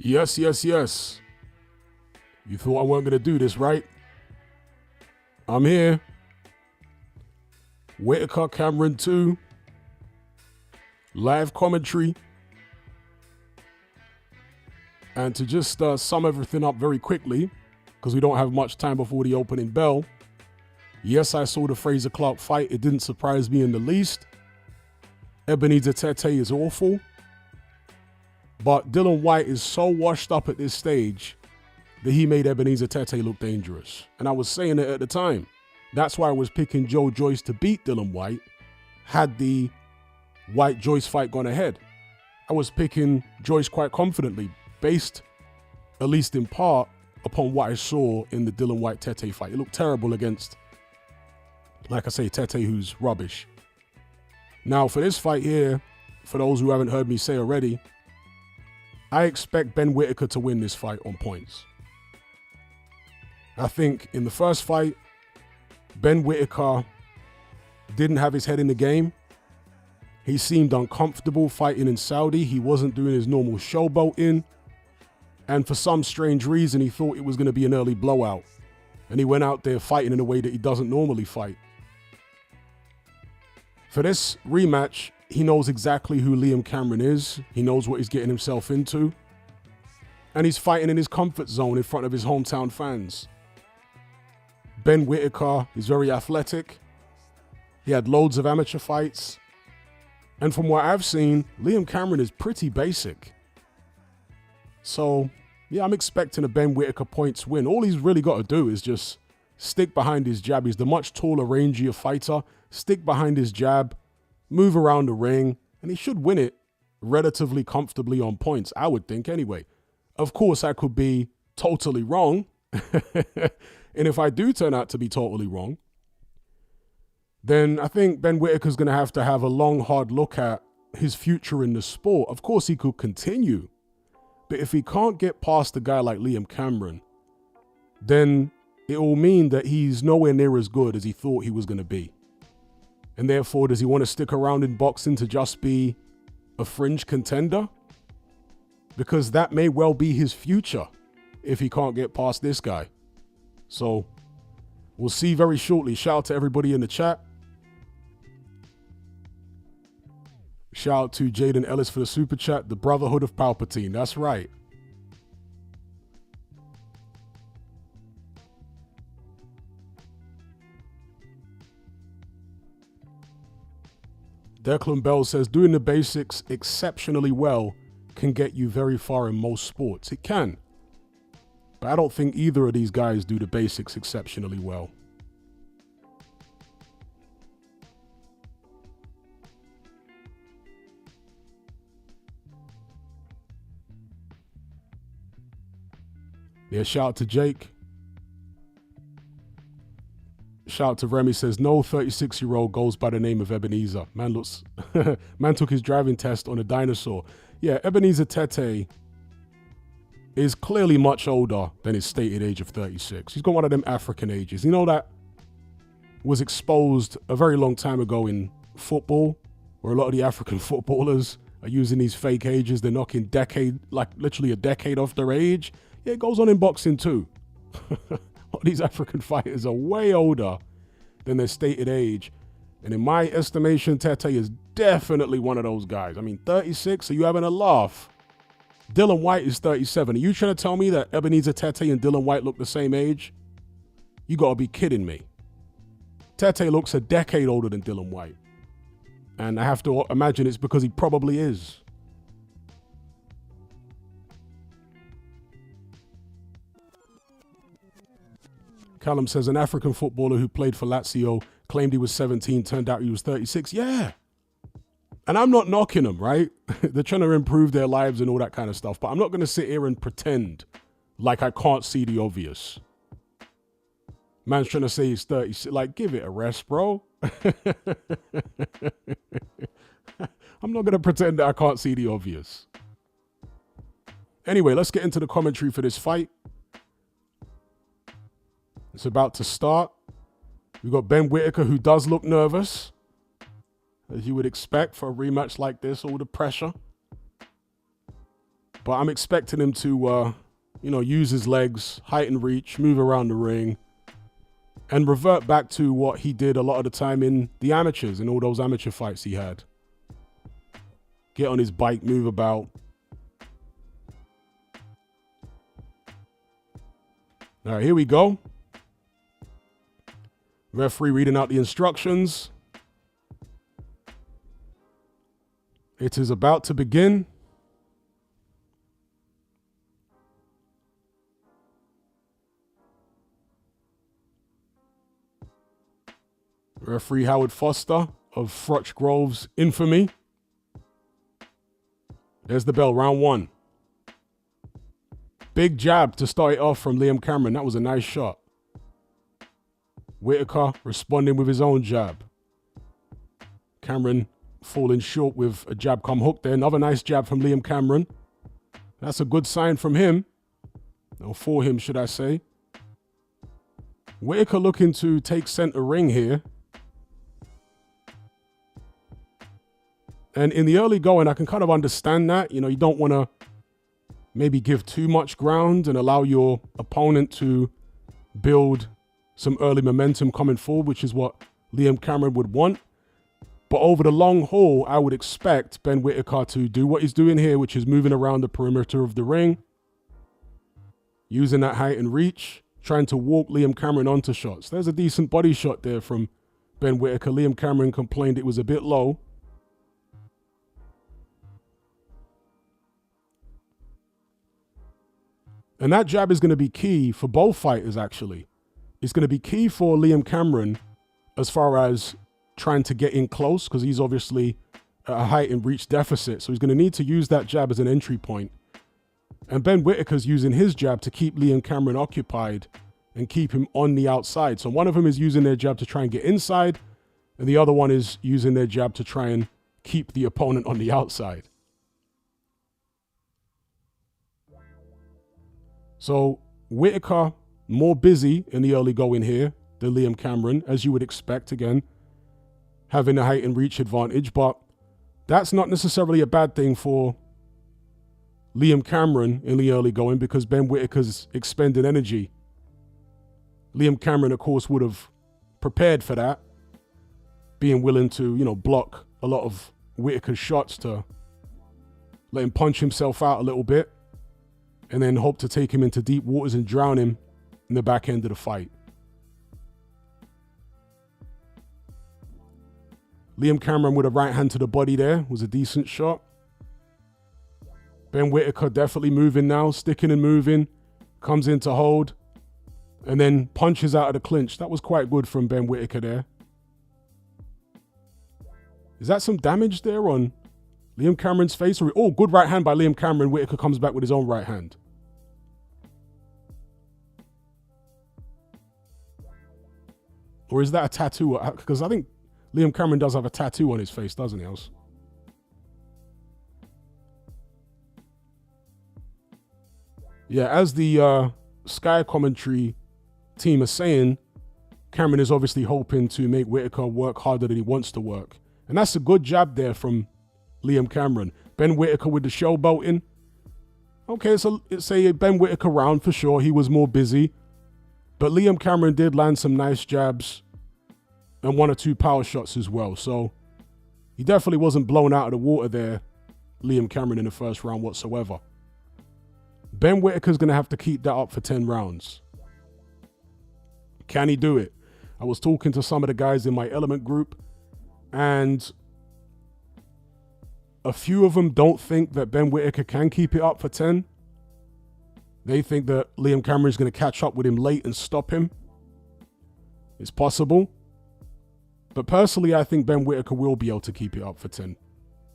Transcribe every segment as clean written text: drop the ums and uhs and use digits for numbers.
Yes, yes, yes. You thought I weren't going to do this, right? I'm here. Whittaker, Cameron 2. Live commentary. And to just sum everything up very quickly, because we don't have much time before the opening bell. Yes, I saw the Fraser Clark fight. It didn't surprise me in the least. Ebenezer Tete is awful. But Dillian Whyte is so washed up at this stage that he made Ebenezer Tete look dangerous. And I was saying it at the time. That's why I was picking Joe Joyce to beat Dillian Whyte had the Whyte-Joyce fight gone ahead. I was picking Joyce quite confidently, based, at least in part, upon what I saw in the Dillian Whyte-Tete fight. It looked terrible against, like I say, Tete, who's rubbish. Now, for this fight here, for those who haven't heard me say already, I expect Ben Whittaker to win this fight on points. I think in the first fight, Ben Whittaker didn't have his head in the game. He seemed uncomfortable fighting in Saudi. He wasn't doing his normal showboating. And for some strange reason, he thought it was going to be an early blowout. And he went out there fighting in a way that he doesn't normally fight. For this rematch, he knows exactly who Liam Cameron is. He knows what he's getting himself into. And he's fighting in his comfort zone in front of his hometown fans. Ben Whittaker is very athletic. He had loads of amateur fights. And from what I've seen, Liam Cameron is pretty basic. So, yeah, I'm expecting a Ben Whittaker points win. All he's really got to do is just stick behind his jab. He's the much taller, rangier fighter. Stick behind his jab, move around the ring, and he should win it relatively comfortably on points, I would think anyway. Of course, I could be totally wrong. And if I do turn out to be totally wrong, then I think Ben Whittaker's going to have a long, hard look at his future in the sport. Of course, he could continue. But if he can't get past a guy like Liam Cameron, then it will mean that he's nowhere near as good as he thought he was going to be. And therefore, does he want to stick around in boxing to just be a fringe contender? Because that may well be his future if he can't get past this guy. So we'll see very shortly. Shout out to everybody in the chat. Shout out to Jaden Ellis for the super chat. The Brotherhood of Palpatine. That's right. Declan Bell says, doing the basics exceptionally well can get you very far in most sports. It can. But I don't think either of these guys do the basics exceptionally well. Yeah, shout out to Jake. Shout out to Remy, says, no 36-year-old goes by the name of Ebenezer. Man took his driving test on a dinosaur. Yeah, Ebenezer Tete is clearly much older than his stated age of 36. He's got one of them African ages. You know, that was exposed a very long time ago in football, where a lot of the African footballers are using these fake ages. They're knocking literally a decade off their age. Yeah, it goes on in boxing too. These African fighters are way older than their stated age. And in my estimation, Tete is definitely one of those guys. I mean, 36, are you having a laugh? Dillian Whyte is 37. Are you trying to tell me that Ebenezer Tete and Dillian Whyte look the same age? You gotta be kidding me. Tete looks a decade older than Dillian Whyte. And I have to imagine it's because he probably is. Callum says, an African footballer who played for Lazio claimed he was 17, turned out he was 36. Yeah. And I'm not knocking them, right? They're trying to improve their lives and all that kind of stuff. But I'm not going to sit here and pretend like I can't see the obvious. Man's trying to say he's 36. Like, give it a rest, bro. I'm not going to pretend that I can't see the obvious. Anyway, let's get into the commentary for this fight. It's about to start. We've got Ben Whittaker, who does look nervous, as you would expect for a rematch like this, all the pressure. But I'm expecting him to, use his legs, height and reach, move around the ring, and revert back to what he did a lot of the time in the amateurs, in all those amateur fights he had. Get on his bike, move about. All right, here we go. Referee reading out the instructions. It is about to begin. Referee Howard Foster of Frotch Grove's infamy. There's the bell, round one. Big jab to start it off from Liam Cameron. That was a nice shot. Whittaker responding with his own jab. Cameron falling short with a jab come hook there. Another nice jab from Liam Cameron. That's a good sign from him. Or for him, should I say. Whittaker looking to take center ring here. And in the early going, I can kind of understand that. You don't want to maybe give too much ground and allow your opponent to build some early momentum coming forward, which is what Liam Cameron would want. But over the long haul, I would expect Ben Whittaker to do what he's doing here, which is moving around the perimeter of the ring, using that height and reach, trying to walk Liam Cameron onto shots. There's a decent body shot there from Ben Whittaker. Liam Cameron complained it was a bit low. And that jab is going to be key for both fighters, actually. It's going to be key for Liam Cameron as far as trying to get in close, because he's obviously at a height and reach deficit. So he's going to need to use that jab as an entry point. And Ben Whittaker's using his jab to keep Liam Cameron occupied and keep him on the outside. So one of them is using their jab to try and get inside, and the other one is using their jab to try and keep the opponent on the outside. So Whittaker more busy in the early going here than Liam Cameron, as you would expect, again, having a height and reach advantage. But that's not necessarily a bad thing for Liam Cameron in the early going, because Ben Whittaker's expended energy. Liam Cameron, of course, would have prepared for that, being willing to, block a lot of Whittaker's shots to let him punch himself out a little bit, and then hope to take him into deep waters and drown him in the back end of the fight. Liam Cameron with a right hand to the body there was a decent shot. Ben Whittaker definitely moving now, sticking and moving, comes in to hold, and then punches out of the clinch. That was quite good from Ben Whittaker there. Is that some damage there on Liam Cameron's face? Oh, good right hand by Liam Cameron. Whittaker comes back with his own right hand. Or is that a tattoo? Because I think Liam Cameron does have a tattoo on his face, doesn't he, else? Yeah, as the Sky commentary team is saying, Cameron is obviously hoping to make Whittaker work harder than he wants to work. And that's a good jab there from Liam Cameron. Ben Whittaker with the showboating. Okay, so it's a Ben Whittaker round for sure. He was more busy. But Liam Cameron did land some nice jabs and one or two power shots as well. So he definitely wasn't blown out of the water there, Liam Cameron, in the first round whatsoever. Ben Whittaker's going to have to keep that up for 10 rounds. Can he do it? I was talking to some of the guys in my Element group, and a few of them don't think that Ben Whittaker can keep it up for 10. They think that Liam Cameron is going to catch up with him late and stop him. It's possible. But personally, I think Ben Whittaker will be able to keep it up for 10.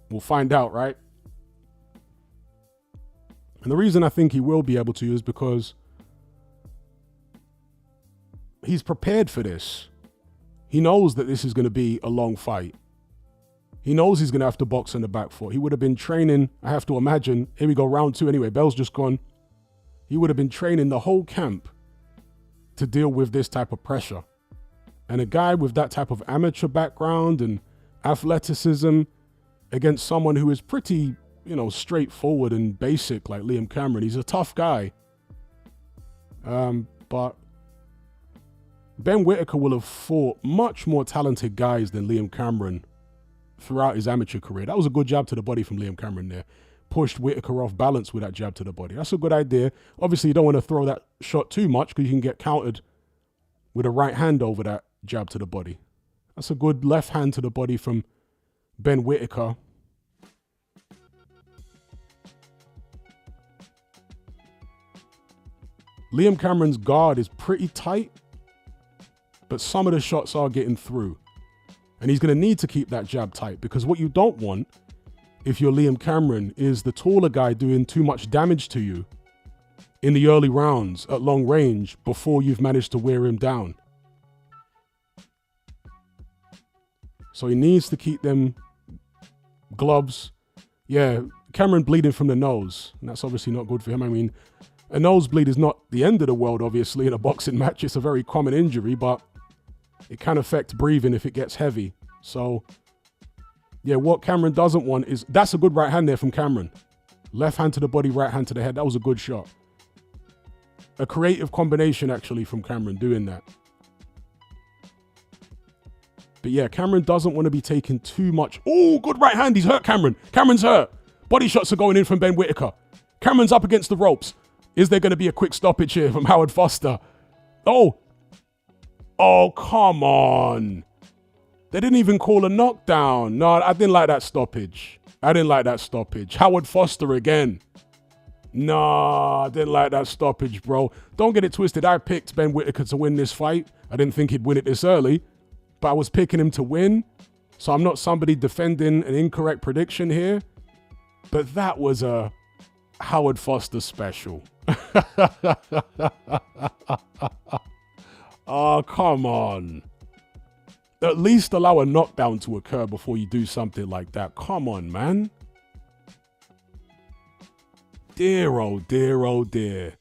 We'll find out, right? And the reason I think he will be able to is because he's prepared for this. He knows that this is going to be a long fight. He knows he's going to have to box on the back foot. He would have been training, I have to imagine. Here we go, round 2 anyway. Bell's just gone. He would have been training the whole camp to deal with this type of pressure. And a guy with that type of amateur background and athleticism against someone who is pretty straightforward and basic like Liam Cameron. He's a tough guy. But Ben Whittaker will have fought much more talented guys than Liam Cameron throughout his amateur career. That was a good jab to the body from Liam Cameron there. Pushed Whittaker off balance with that jab to the body. That's a good idea. Obviously, you don't want to throw that shot too much because you can get countered with a right hand over that jab to the body. That's a good left hand to the body from Ben Whittaker. Liam Cameron's guard is pretty tight, but some of the shots are getting through. And he's going to need to keep that jab tight, because what you don't want, if you're Liam Cameron, is the taller guy doing too much damage to you in the early rounds at long range before you've managed to wear him down. So he needs to keep them gloves. Yeah, Cameron bleeding from the nose, and that's obviously not good for him. I mean, a nosebleed is not the end of the world, obviously, in a boxing match. It's a very common injury, but it can affect breathing if it gets heavy. So, yeah, what Cameron doesn't want is... That's a good right hand there from Cameron. Left hand to the body, right hand to the head. That was a good shot. A creative combination, actually, from Cameron doing that. But yeah, Cameron doesn't want to be taking too much... Oh, good right hand. He's hurt, Cameron. Cameron's hurt. Body shots are going in from Ben Whittaker. Cameron's up against the ropes. Is there going to be a quick stoppage here from Howard Foster? Oh, come on. They didn't even call a knockdown. No, I didn't like that stoppage. Howard Foster again. Nah, I didn't like that stoppage, bro. Don't get it twisted. I picked Ben Whittaker to win this fight. I didn't think he'd win it this early, but I was picking him to win. So I'm not somebody defending an incorrect prediction here. But that was a Howard Foster special. Oh, come on. At least allow a knockdown to occur before you do something like that. Come on, man. Dear, oh dear, oh dear.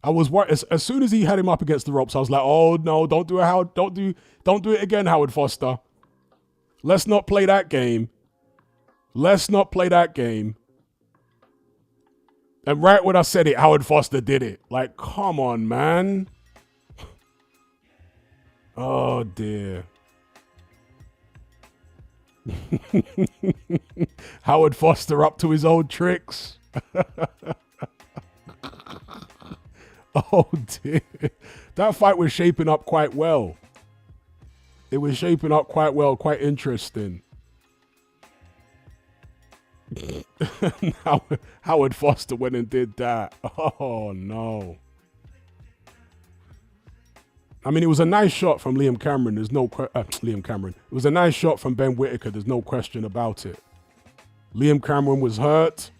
I was worried. As soon as he had him up against the ropes, I was like, oh no, don't do it, Howard. Don't do it again, Howard Foster. Let's not play that game. And right when I said it, Howard Foster did it. Like, come on, man. Oh, dear. Howard Foster up to his old tricks. Oh, dear. That fight was shaping up quite well. It was shaping up quite well, quite interesting. Howard Foster went and did that. Oh, no. I mean, it was a nice shot from Liam Cameron. There's no Liam Cameron. It was a nice shot from Ben Whittaker. There's no question about it. Liam Cameron was hurt.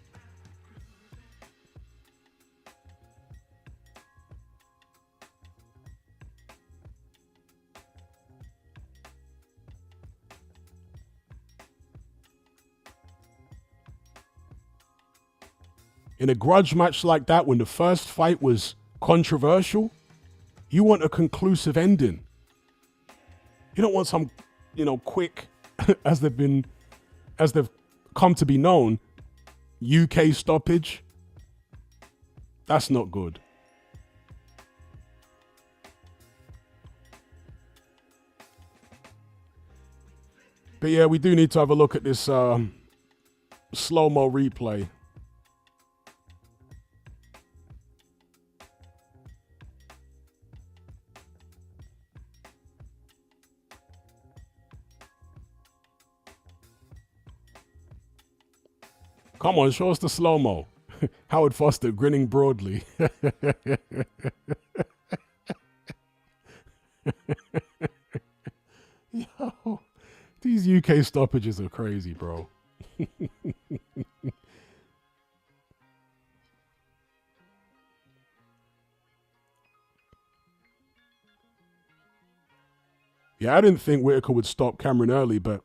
In a grudge match like that, when the first fight was controversial, you want a conclusive ending. You don't want some, quick, as they've come to be known, UK stoppage. That's not good. But yeah, we do need to have a look at this slow-mo replay. Come on, show us the slow-mo. Howard Foster grinning broadly. Yo, these UK stoppages are crazy, bro. Yeah, I didn't think Whittaker would stop Cameron early, but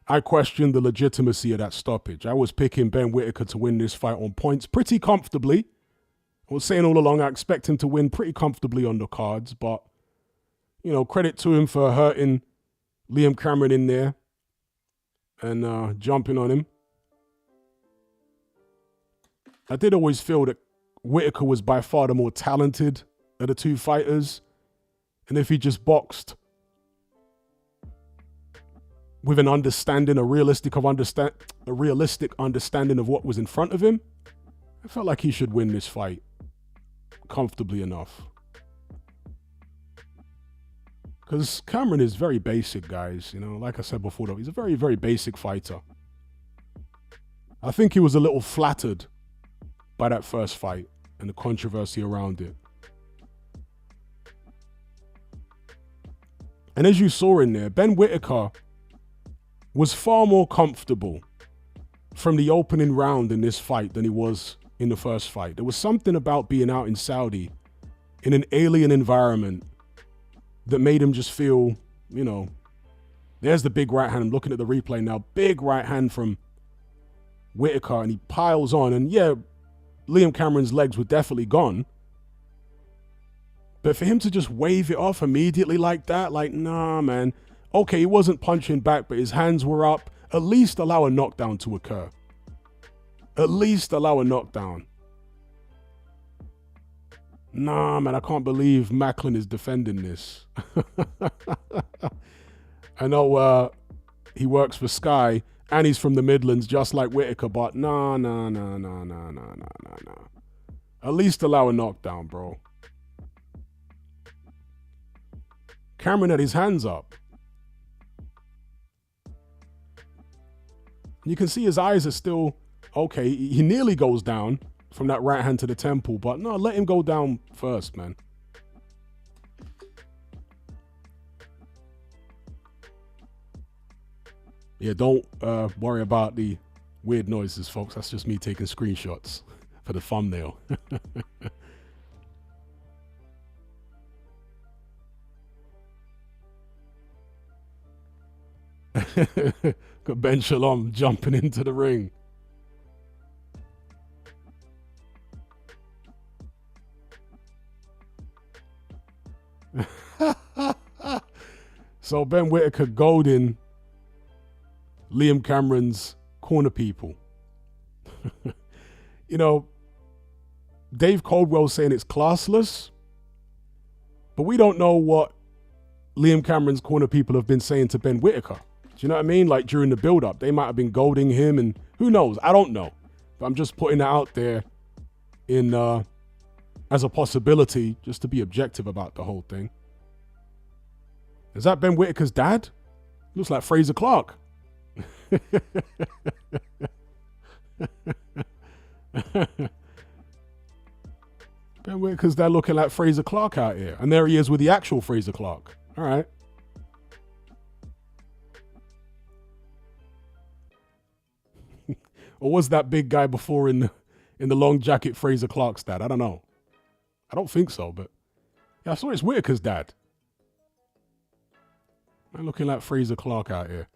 I questioned the legitimacy of that stoppage. I was picking Ben Whittaker to win this fight on points pretty comfortably. I was saying all along I expect him to win pretty comfortably on the cards, but, credit to him for hurting Liam Cameron in there and jumping on him. I did always feel that Whittaker was by far the more talented of the two fighters. And if he just boxed with an understanding, a realistic understanding of what was in front of him, I felt like he should win this fight comfortably enough. Because Cameron is very basic, guys. You know, like I said before, though, he's a very, very basic fighter. I think he was a little flattered by that first fight and the controversy around it. And as you saw in there, Ben Whittaker was far more comfortable from the opening round in this fight than he was in the first fight. There was something about being out in Saudi in an alien environment that made him just feel, you know, there's the big right hand. I'm looking at the replay now. Big right hand from Whittaker, and he piles on. And yeah, Liam Cameron's legs were definitely gone. But for him to just wave it off immediately like that, like, nah, man. Okay, he wasn't punching back, but his hands were up. At least allow a knockdown to occur. At least allow a knockdown. Nah, man, I can't believe Macklin is defending this. I know he works for Sky, and he's from the Midlands, just like Whittaker, but nah. At least allow a knockdown, bro. Cameron had his hands up. You can see his eyes are still, okay, he nearly goes down from that right hand to the temple, but no, let him go down first, man. Yeah, don't worry about the weird noises, folks. That's just me taking screenshots for the thumbnail. Got Ben Shalom jumping into the ring. So Ben Whittaker goading Liam Cameron's corner people. You know, Dave Caldwell's saying it's classless, but we don't know what Liam Cameron's corner people have been saying to Ben Whittaker. Do you know what I mean? Like during the build-up, they might have been goading him, and who knows? I don't know. But I'm just putting it out there in as a possibility, just to be objective about the whole thing. Is that Ben Whittaker's dad? Looks like Fraser Clark. Ben Whittaker's dad looking like Fraser Clark out here. And there he is with the actual Fraser Clark. All right. Or was that big guy before in the long jacket Fraser Clark's dad? I don't know. I don't think so, but yeah, I saw it's Whittaker's dad. I'm looking like Fraser Clark out here.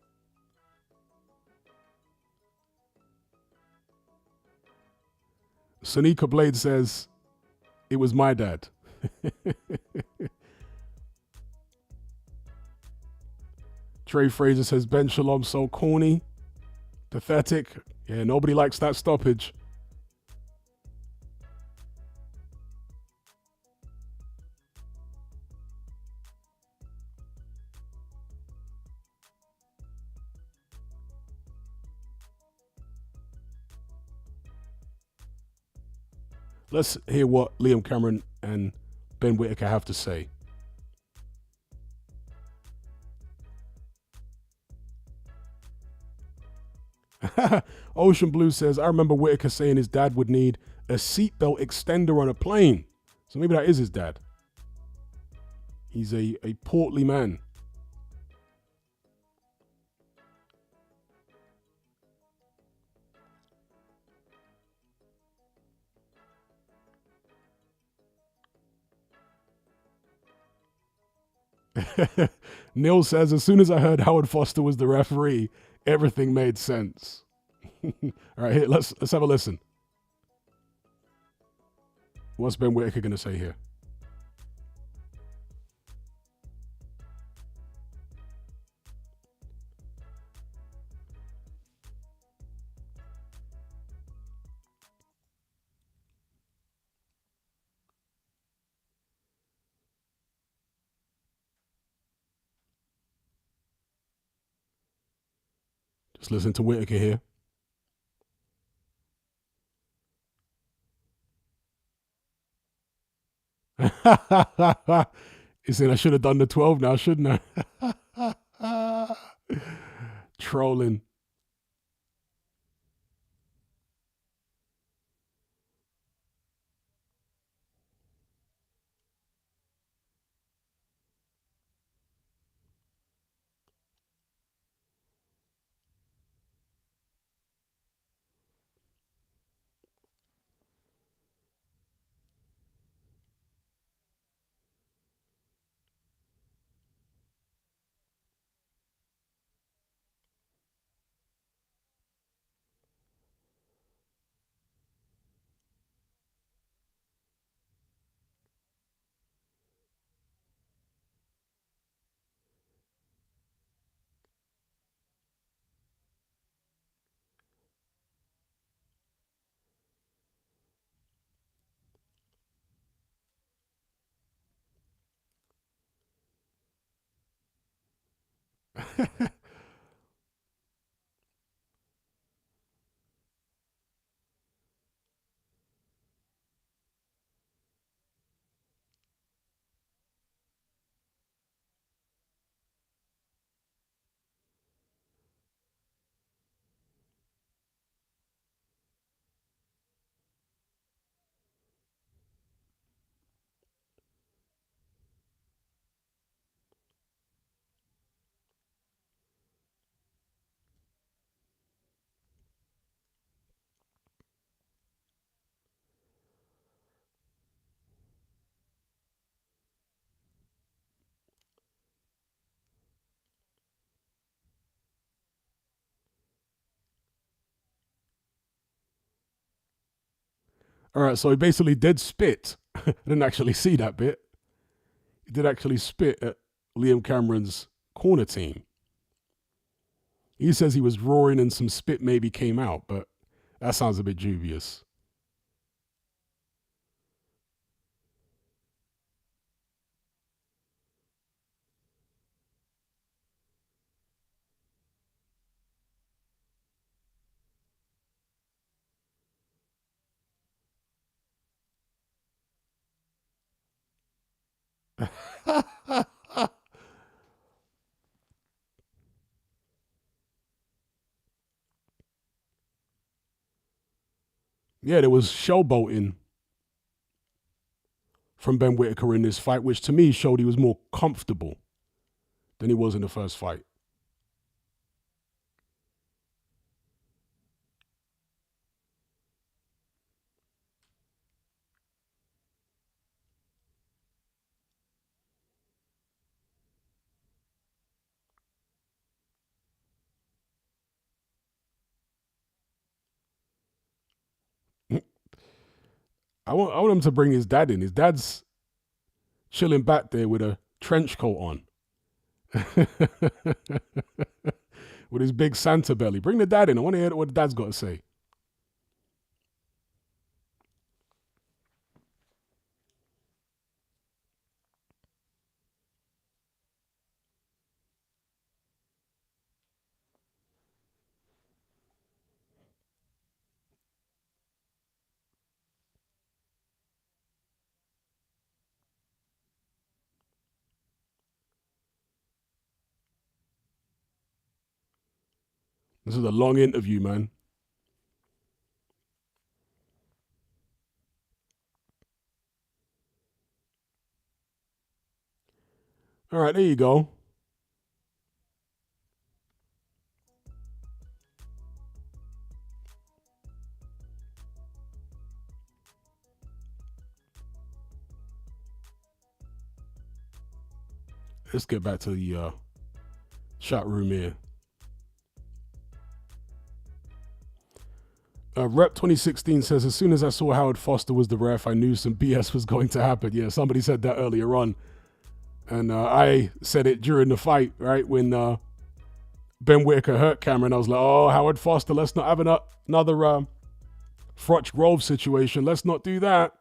Sonika Blade says, it was my dad. Trey Fraser says, Ben Shalom so corny. Pathetic. Yeah, nobody likes that stoppage. Let's hear what Liam Cameron and Ben Whittaker have to say. Ocean Blue says, I remember Whittaker saying his dad would need a seatbelt extender on a plane. So maybe that is his dad. He's a portly man. Neil says, as soon as I heard Howard Foster was the referee, everything made sense. All right, here, let's have a listen. What's Ben Whittaker going to say here? Just listen to Whittaker here. He said I should have done the 12 now, shouldn't I? Trolling. All right, so he basically did spit. I didn't actually see that bit. He did actually spit at Liam Cameron's corner team. He says he was roaring and some spit maybe came out, but that sounds a bit dubious. Yeah, there was showboating from Ben Whittaker in this fight, which to me showed he was more comfortable than he was in the first fight. I want him to bring his dad in. His dad's chilling back there with a trench coat on. With his big Santa belly. Bring the dad in. I want to hear what the dad's got to say. This is a long interview, man. All right, there you go. Let's get back to the shot room here. Rep 2016 says, as soon as I saw Howard Foster was the ref, I knew some BS was going to happen. Yeah, somebody said that earlier on. And I said it during the fight, right? When Ben Whittaker hurt Cameron, I was like, oh, Howard Foster, let's not have another Frotch Grove situation. Let's not do that.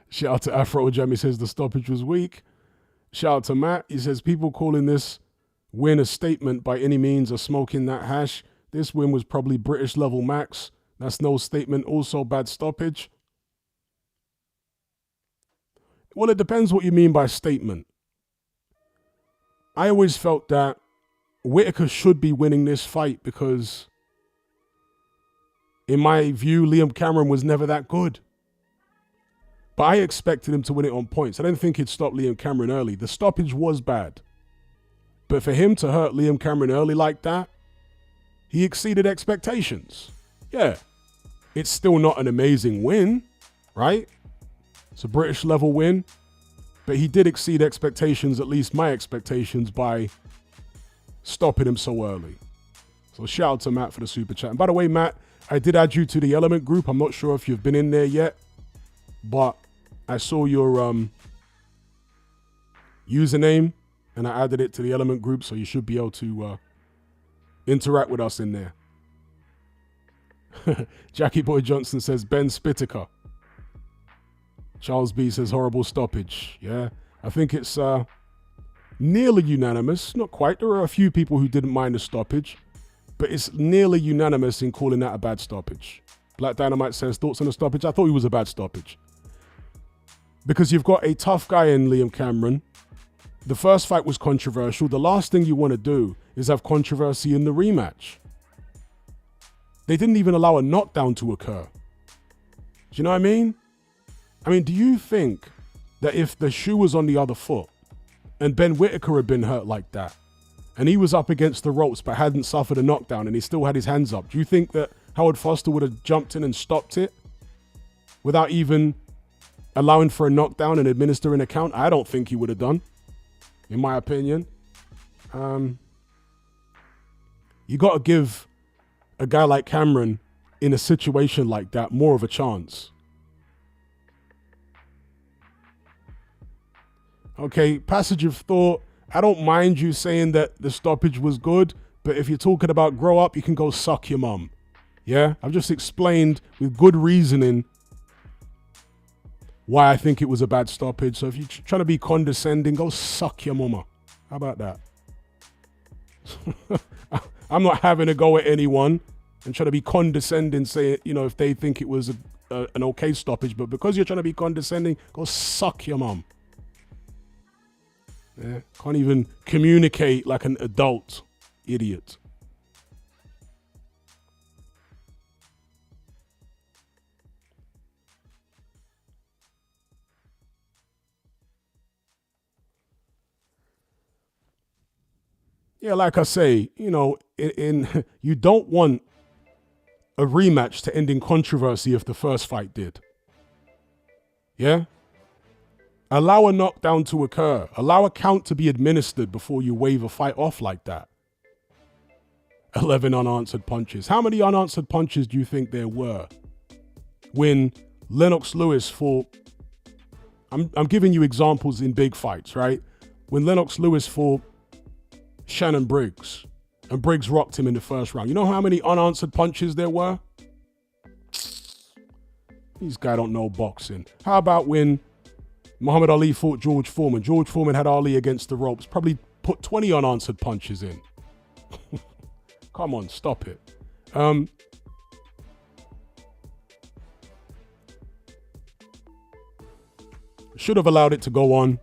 Shout out to Afro Jam. He says the stoppage was weak. Shout out to Matt. He says people calling this win a statement by any means of smoking that hash. This win was probably British level max. That's no statement. Also bad stoppage. Well, it depends what you mean by statement. I always felt that Whittaker should be winning this fight because, in my view, Liam Cameron was never that good. But I expected him to win it on points. I didn't think he'd stop Liam Cameron early. The stoppage was bad. But for him to hurt Liam Cameron early like that, he exceeded expectations. Yeah. It's still not an amazing win, right? It's a British level win. But he did exceed expectations, at least my expectations, by stopping him so early. So shout out to Matt for the super chat. And by the way, Matt, I did add you to the Element group. I'm not sure if you've been in there yet, but I saw your username and I added it to the Element group, so you should be able to interact with us in there. Jackie Boy Johnson says Ben Whittaker. Charles B says horrible stoppage. Yeah, I think it's nearly unanimous. Not quite. There are a few people who didn't mind the stoppage, but it's nearly unanimous in calling that a bad stoppage. Black Dynamite says thoughts on the stoppage. I thought it was a bad stoppage because you've got a tough guy in Liam Cameron. The first fight was controversial. The last thing you want to do is have controversy in the rematch. They didn't even allow a knockdown to occur. Do you know what I mean? Do you think that if the shoe was on the other foot and Ben Whittaker had been hurt like that and he was up against the ropes but hadn't suffered a knockdown and he still had his hands up, do you think that Howard Foster would have jumped in and stopped it without even allowing for a knockdown and administering a count? I don't think he would have done, in my opinion. You got to give a guy like Cameron in a situation like that more of a chance. Okay, passage of thought. I don't mind you saying that the stoppage was good, but if you're talking about grow up, you can go suck your mum. Yeah? I've just explained with good reasoning why I think it was a bad stoppage. So if you're trying to be condescending, go suck your mama. How about that? I'm not having a go at anyone and trying to be condescending, say, if they think it was an okay stoppage, but because you're trying to be condescending, go suck your mum. Yeah, can't even communicate like an adult. Idiot. Yeah, like I say, in you don't want a rematch to end in controversy if the first fight did. Yeah? Allow a knockdown to occur. Allow a count to be administered before you wave a fight off like that. 11 unanswered punches. How many unanswered punches do you think there were when Lennox Lewis fought? I'm giving you examples in big fights, right? When Lennox Lewis fought Shannon Briggs and Briggs rocked him in the first round. You know how many unanswered punches there were? These guys don't know boxing. How about when Muhammad Ali fought George Foreman? George Foreman had Ali against the ropes, probably put 20 unanswered punches in. Come on, stop it. Should have allowed it to go on.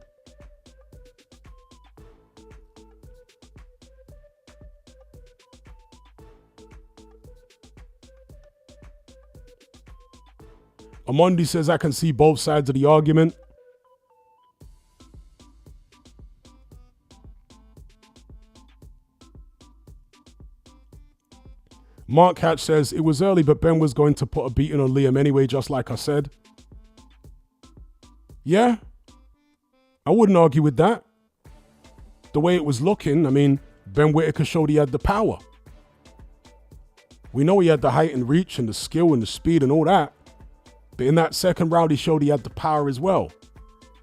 Amondi says, I can see both sides of the argument. Mark Hatch says, it was early, but Ben was going to put a beating on Liam anyway, just like I said. Yeah, I wouldn't argue with that. The way it was looking, Ben Whittaker showed he had the power. We know he had the height and reach and the skill and the speed and all that. But in that second round, he showed he had the power as well,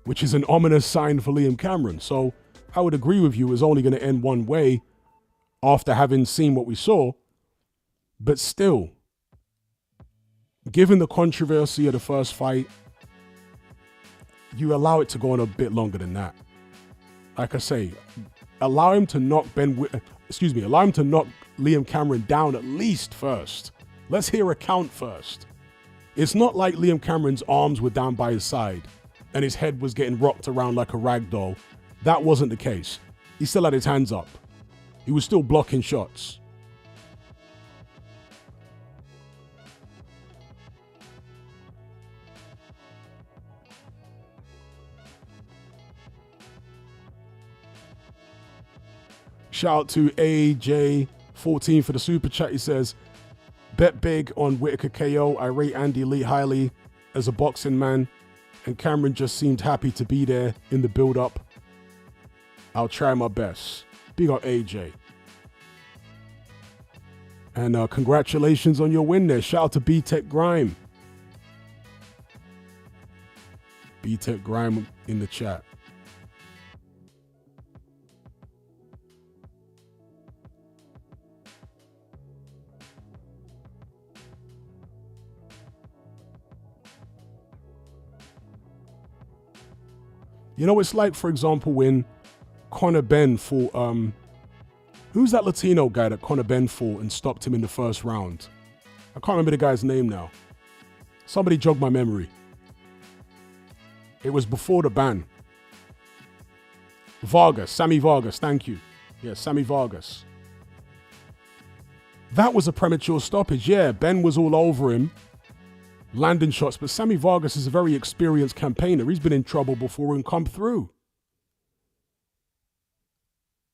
which is an ominous sign for Liam Cameron. So I would agree with you, it was only going to end one way after having seen what we saw. But still, given the controversy of the first fight, you allow it to go on a bit longer than that. Like I say, allow him to knock allow him to knock Liam Cameron down at least first. Let's hear a count first. It's not like Liam Cameron's arms were down by his side and his head was getting rocked around like a rag doll. That wasn't the case. He still had his hands up. He was still blocking shots. Shout out to AJ14 for the super chat. He says, bet big on Whittaker KO. I rate Andy Lee highly as a boxing man, and Cameron just seemed happy to be there in the build-up. I'll try my best. Big up AJ. And congratulations on your win there. Shout out to B-Tech Grime. B-Tech Grime in the chat. You know, it's like, for example, when Conor Benn fought, who's that Latino guy that Conor Benn fought and stopped him in the first round? I can't remember the guy's name now. Somebody jog my memory. It was before the ban. Sammy Vargas, thank you. Yeah, Sammy Vargas. That was a premature stoppage. Yeah, Ben was all over him, landing shots, but Sammy Vargas is a very experienced campaigner. He's been in trouble before and come through.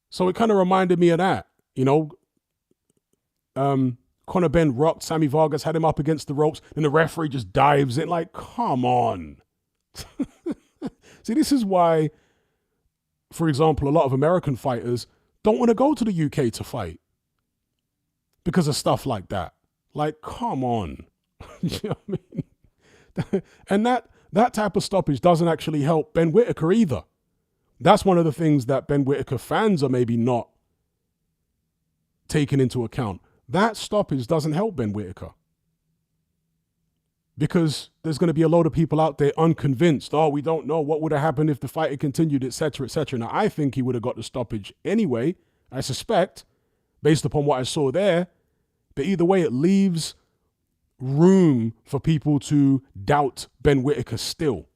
So it kind of reminded me of that, you know. Conor Benn rocked Sammy Vargas, had him up against the ropes, and the referee just dives in like, come on. See, this is why, for example, a lot of American fighters don't want to go to the UK to fight because of stuff like that. Like, come on. You know what I mean? And that type of stoppage doesn't actually help Ben Whittaker either. That's one of the things that Ben Whittaker fans are maybe not taking into account. That stoppage doesn't help Ben Whittaker. Because there's going to be a load of people out there unconvinced. Oh, we don't know what would have happened if the fight had continued, etc., etc. Now, I think he would have got the stoppage anyway, I suspect, based upon what I saw there. But either way, it leaves room for people to doubt Ben Whittaker still.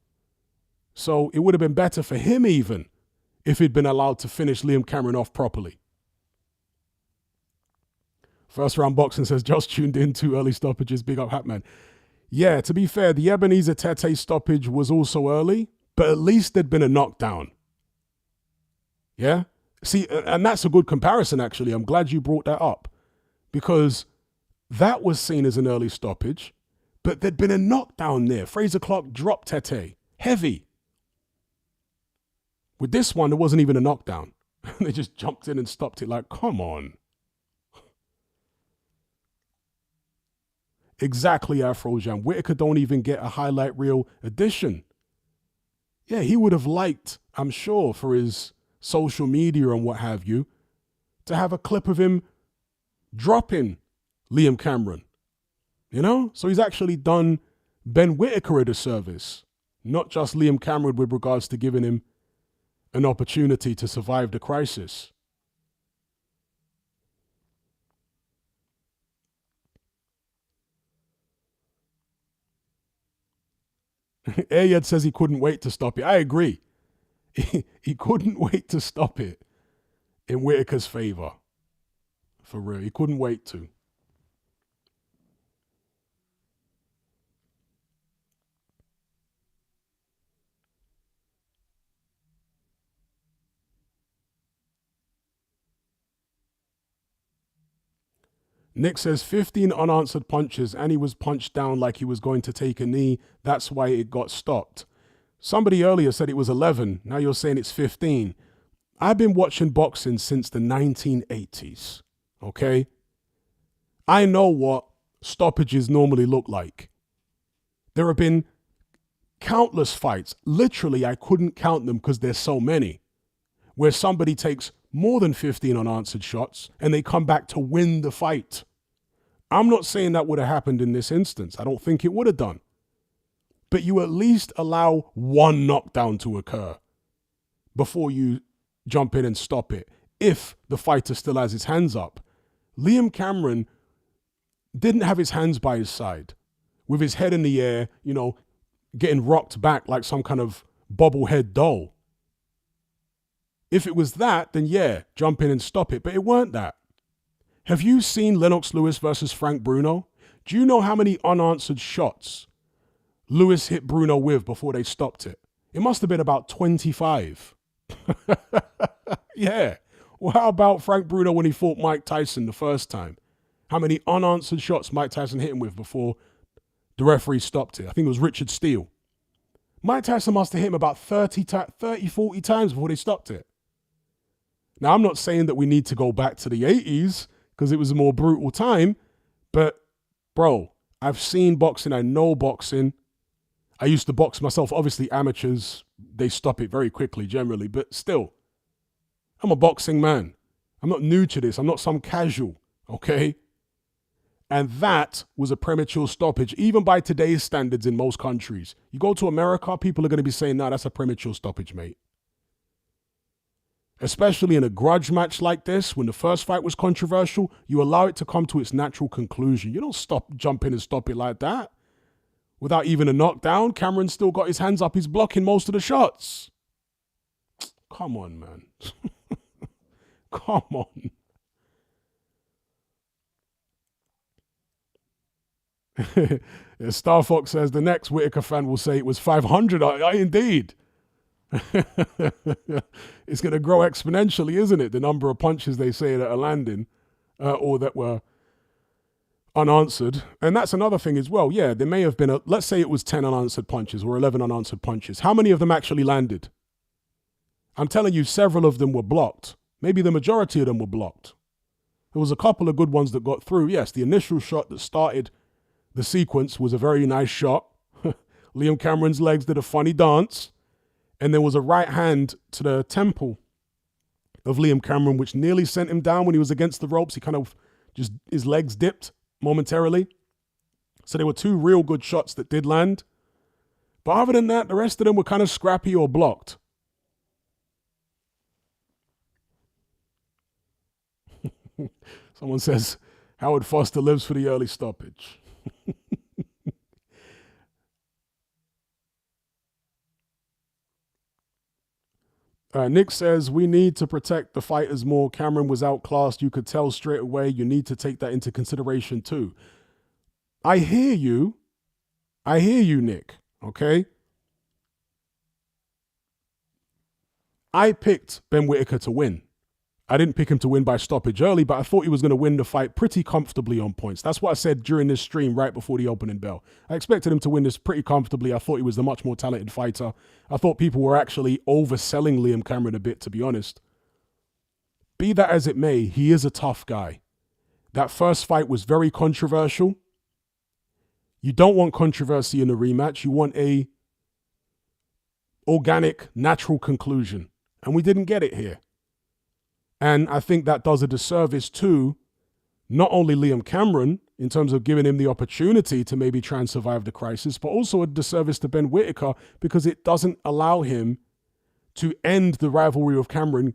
So it would have been better for him even if he'd been allowed to finish Liam Cameron off properly. First round boxing says, just tuned in, 2 early stoppages, big up Hatman. Yeah, to be fair, the Ebenezer Tete stoppage was also early, but at least there'd been a knockdown. Yeah? See, and that's a good comparison, actually. I'm glad you brought that up, because that was seen as an early stoppage, but there'd been a knockdown there. Fraser Clark dropped Tete. Heavy. With this one, there wasn't even a knockdown. They just jumped in and stopped it like, come on. Exactly, Afrojan. Whittaker don't even get a highlight reel edition. Yeah, he would have liked, I'm sure, for his social media and what have you, to have a clip of him dropping Liam Cameron. You know? So he's actually done Ben Whittaker a disservice, not just Liam Cameron with regards to giving him an opportunity to survive the crisis. Ayad says he couldn't wait to stop it. I agree. He couldn't wait to stop it in Whittaker's favor. For real. He couldn't wait to. Nick says 15 unanswered punches and he was punched down like he was going to take a knee. That's why it got stopped. Somebody earlier said it was 11. Now you're saying it's 15. I've been watching boxing since the 1980s. Okay? I know what stoppages normally look like. There have been countless fights. Literally, I couldn't count them because there's so many. Where somebody takes more than 15 unanswered shots and they come back to win the fight. I'm not saying that would have happened in this instance. I don't think it would have done. But you at least allow one knockdown to occur before you jump in and stop it. if the fighter still has his hands up. Liam Cameron didn't have his hands by his side with his head in the air, getting rocked back like some kind of bobblehead doll. If it was that, then yeah, jump in and stop it. But it weren't that. Have you seen Lennox Lewis versus Frank Bruno? Do you know how many unanswered shots Lewis hit Bruno with before they stopped it? It must have been about 25. Yeah. Well, how about Frank Bruno when he fought Mike Tyson the first time? How many unanswered shots Mike Tyson hit him with before the referee stopped it? I think it was Richard Steele. Mike Tyson must have hit him about 30, 40 times before they stopped it. Now, I'm not saying that we need to go back to the 80s because it was a more brutal time, but, bro, I've seen boxing, I know boxing. I used to box myself. Obviously, amateurs, they stop it very quickly generally, but still, I'm a boxing man. I'm not new to this. I'm not some casual, okay? And that was a premature stoppage, even by today's standards in most countries. You go to America, people are going to be saying, nah, that's a premature stoppage, mate. Especially in a grudge match like this, when the first fight was controversial, you allow it to come to its natural conclusion. You don't jump in and stop it like that. Without even a knockdown, Cameron still got his hands up. He's blocking most of the shots. Come on, man. Come on. Star Fox says the next Whittaker fan will say it was 500. Indeed. It's going to grow exponentially, isn't it? The number of punches they say that are landing or that were unanswered. And that's another thing as well. Yeah, there may have been, let's say it was 10 unanswered punches or 11 unanswered punches. How many of them actually landed? I'm telling you, several of them were blocked. Maybe the majority of them were blocked. There was a couple of good ones that got through. Yes, the initial shot that started the sequence was a very nice shot. Liam Cameron's legs did a funny dance. And there was a right hand to the temple of Liam Cameron, which nearly sent him down when he was against the ropes. He kind of just, his legs dipped momentarily. So there were two real good shots that did land. But other than that, the rest of them were kind of scrappy or blocked. Someone says, Howard Foster lives for the early stoppage. Nick says, we need to protect the fighters more. Cameron was outclassed. You could tell straight away. You need to take that into consideration too. I hear you. Nick. Okay? I picked Ben Whittaker to win. I didn't pick him to win by stoppage early, but I thought he was going to win the fight pretty comfortably on points. That's what I said during this stream right before the opening bell. I expected him to win this pretty comfortably. I thought he was the much more talented fighter. I thought people were actually overselling Liam Cameron a bit, to be honest. Be that as it may, he is a tough guy. That first fight was very controversial. You don't want controversy in a rematch. You want a organic, natural conclusion. And we didn't get it here. And I think that does a disservice to not only Liam Cameron in terms of giving him the opportunity to maybe try and survive the crisis, but also a disservice to Ben Whittaker because it doesn't allow him to end the rivalry of Cameron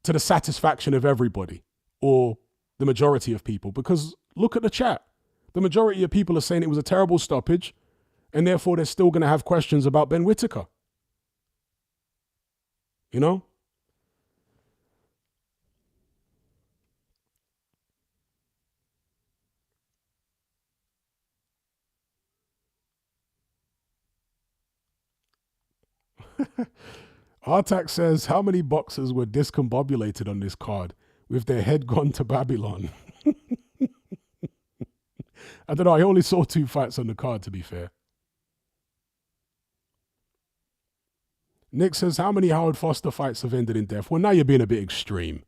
to the satisfaction of everybody or the majority of people. Because look at the chat. The majority of people are saying it was a terrible stoppage and therefore they're still going to have questions about Ben Whittaker. You know? Artak says, how many boxers were discombobulated on this card with their head gone to Babylon? I don't know. I only saw 2 fights on the card, to be fair. Nick says, how many Howard Foster fights have ended in death? Well, now you're being a bit extreme.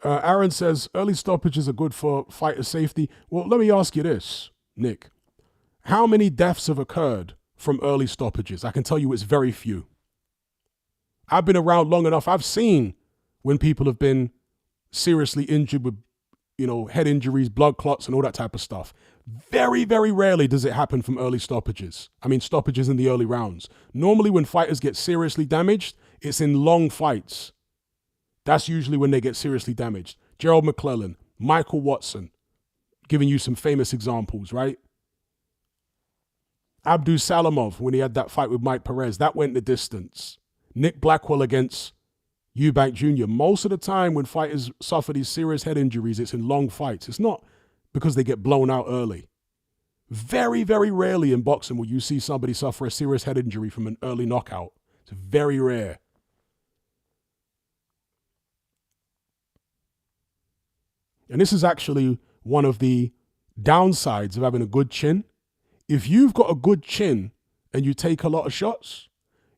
Aaron says, early stoppages are good for fighter safety. Well, let me ask you this, Nick. How many deaths have occurred from early stoppages? I can tell you it's very few. I've been around long enough. I've seen when people have been seriously injured with, head injuries, blood clots, and all that type of stuff. Very, very rarely does it happen from early stoppages. I mean, stoppages in the early rounds. Normally, when fighters get seriously damaged, it's in long fights. That's usually when they get seriously damaged. Gerald McClellan, Michael Watson, giving you some famous examples, right? Abdul Salamov, when he had that fight with Mike Perez, that went the distance. Nick Blackwell against Eubank Jr. Most of the time when fighters suffer these serious head injuries, it's in long fights. It's not because they get blown out early. Very, very rarely in boxing will you see somebody suffer a serious head injury from an early knockout. It's very rare. And this is actually one of the downsides of having a good chin. If you've got a good chin and you take a lot of shots,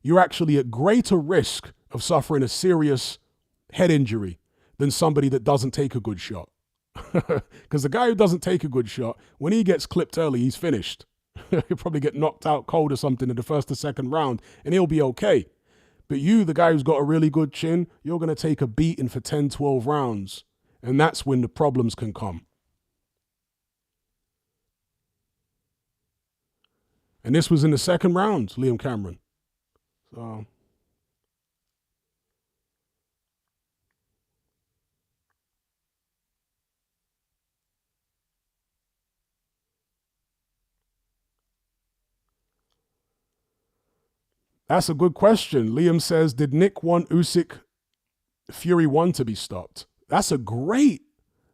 you're actually at greater risk of suffering a serious head injury than somebody that doesn't take a good shot. Because the guy who doesn't take a good shot, when he gets clipped early, he's finished. He'll probably get knocked out cold or something in the first or second round, and he'll be okay. But you, the guy who's got a really good chin, you're going to take a beating for 10, 12 rounds. And that's when the problems can come. And this was in the second round, Liam Cameron. So that's a good question. Liam says, did Nick want Usyk Fury 1 to be stopped? That's a great.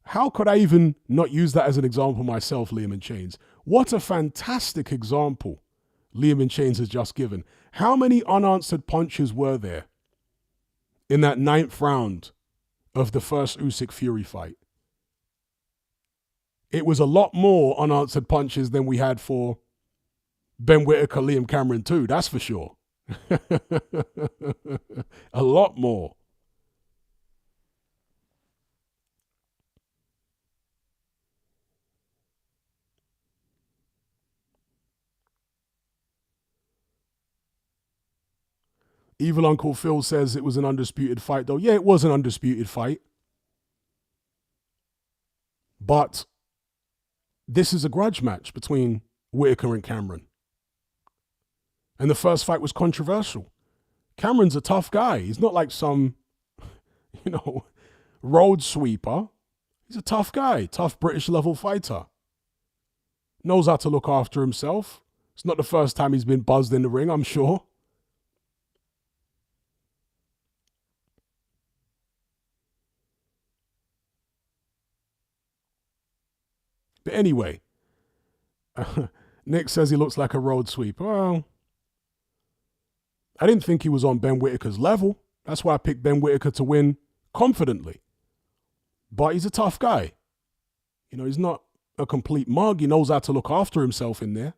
How could I even not use that as an example myself, Liam in Chains? What a fantastic example Liam in Chains has just given. How many unanswered punches were there in that 9th round of the first Usyk Fury fight? It was a lot more unanswered punches than we had for Ben Whittaker, Liam Cameron too, that's for sure. A lot more. Evil Uncle Phil says it was an undisputed fight, though. Yeah, it was an undisputed fight. But this is a grudge match between Whittaker and Cameron. And the first fight was controversial. Cameron's a tough guy. He's not like some, road sweeper. He's a tough guy, tough British level fighter. Knows how to look after himself. It's not the first time he's been buzzed in the ring, I'm sure. But anyway, Nick says he looks like a road sweeper. Well, I didn't think he was on Ben Whittaker's level. That's why I picked Ben Whittaker to win confidently. But he's a tough guy. He's not a complete mug. He knows how to look after himself in there.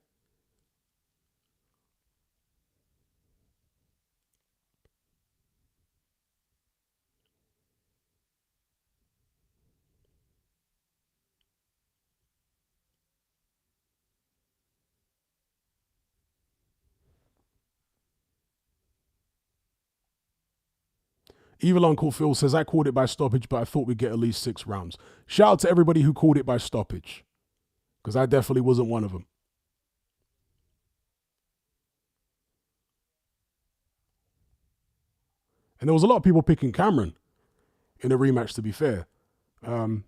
Evil Uncle Phil says, I called it by stoppage, but I thought we'd get at least 6 rounds. Shout out to everybody who called it by stoppage, because I definitely wasn't one of them. And there was a lot of people picking Cameron in a rematch, to be fair. Shout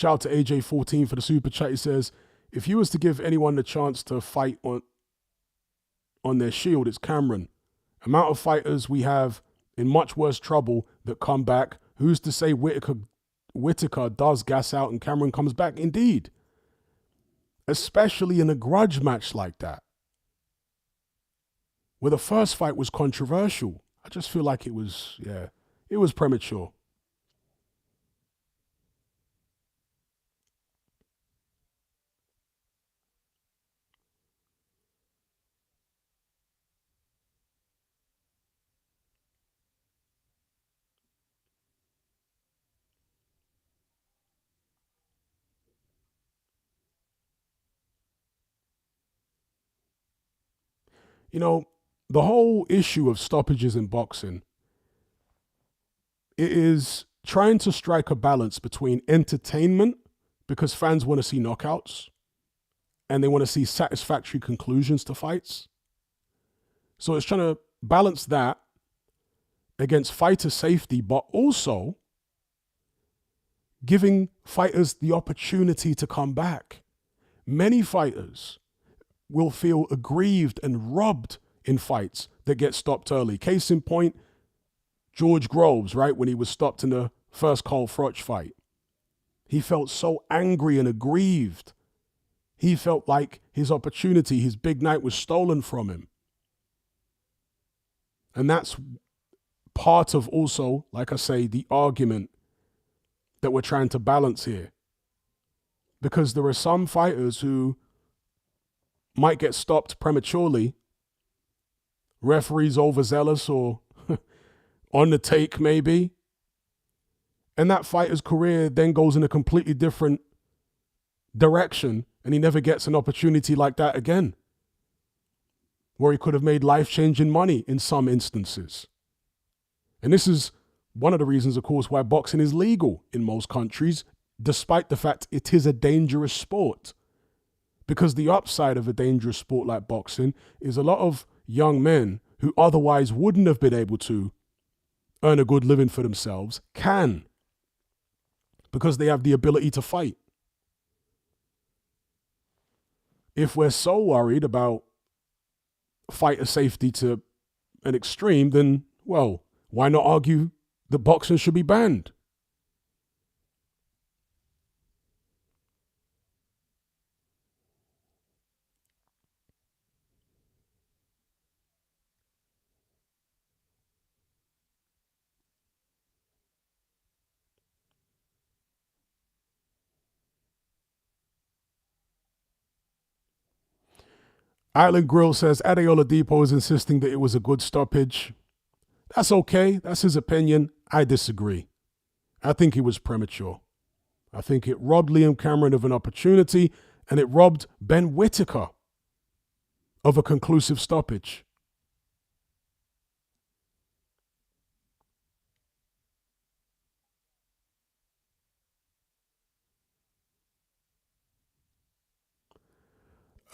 out to AJ14 for the super chat. He says, if you was to give anyone the chance to fight on their shield, it's Cameron. Amount of fighters we have in much worse trouble that come back. Who's to say Whittaker does gas out and Cameron comes back? Indeed. Especially in a grudge match like that, where the first fight was controversial. I just feel like it was premature. You know, the whole issue of stoppages in boxing, it is trying to strike a balance between entertainment, because fans want to see knockouts and they want to see satisfactory conclusions to fights. So it's trying to balance that against fighter safety, but also giving fighters the opportunity to come back. Many fighters will feel aggrieved and robbed in fights that get stopped early. Case in point, George Groves, right, when he was stopped in the first Carl Froch fight. He felt so angry and aggrieved. He felt like his opportunity, his big night, was stolen from him. And that's part of also, like I say, the argument that we're trying to balance here. Because there are some fighters who might get stopped prematurely, referees overzealous or on the take maybe, and that fighter's career then goes in a completely different direction and he never gets an opportunity like that again, where he could have made life-changing money in some instances. And this is one of the reasons, of course, why boxing is legal in most countries, despite the fact it is a dangerous sport. Because the upside of a dangerous sport like boxing is a lot of young men who otherwise wouldn't have been able to earn a good living for themselves can, because they have the ability to fight. If we're so worried about fighter safety to an extreme, then, well, why not argue that boxing should be banned? Island Grill says Adeola Depot is insisting that it was a good stoppage. That's okay. That's his opinion. I disagree. I think he was premature. I think it robbed Liam Cameron of an opportunity, and it robbed Ben Whittaker of a conclusive stoppage.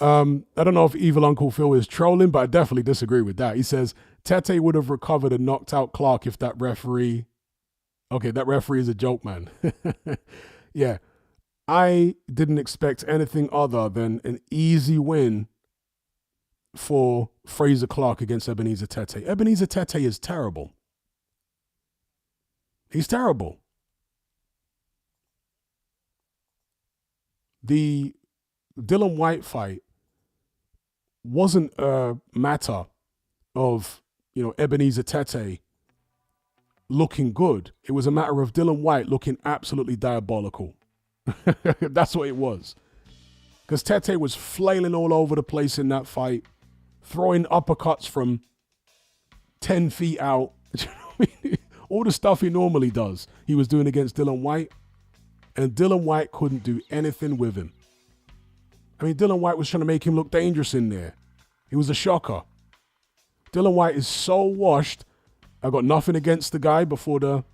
I don't know if Evil Uncle Phil is trolling, but I definitely disagree with that. He says Tete would have recovered and knocked out Clark if that referee... Okay, that referee is a joke, man. Yeah, I didn't expect anything other than an easy win for Fraser Clark against Ebenezer Tete. Ebenezer Tete is terrible. He's terrible. The Dylan White fight wasn't a matter of, Ebenezer Tete looking good. It was a matter of Dylan White looking absolutely diabolical. That's what it was. Because Tete was flailing all over the place in that fight, throwing uppercuts from 10 feet out. All the stuff he normally does, he was doing against Dylan White. And Dylan White couldn't do anything with him. I mean, Dylan White was trying to make him look dangerous in there. He was a shocker. Dylan White is so washed. I got nothing against the guy before the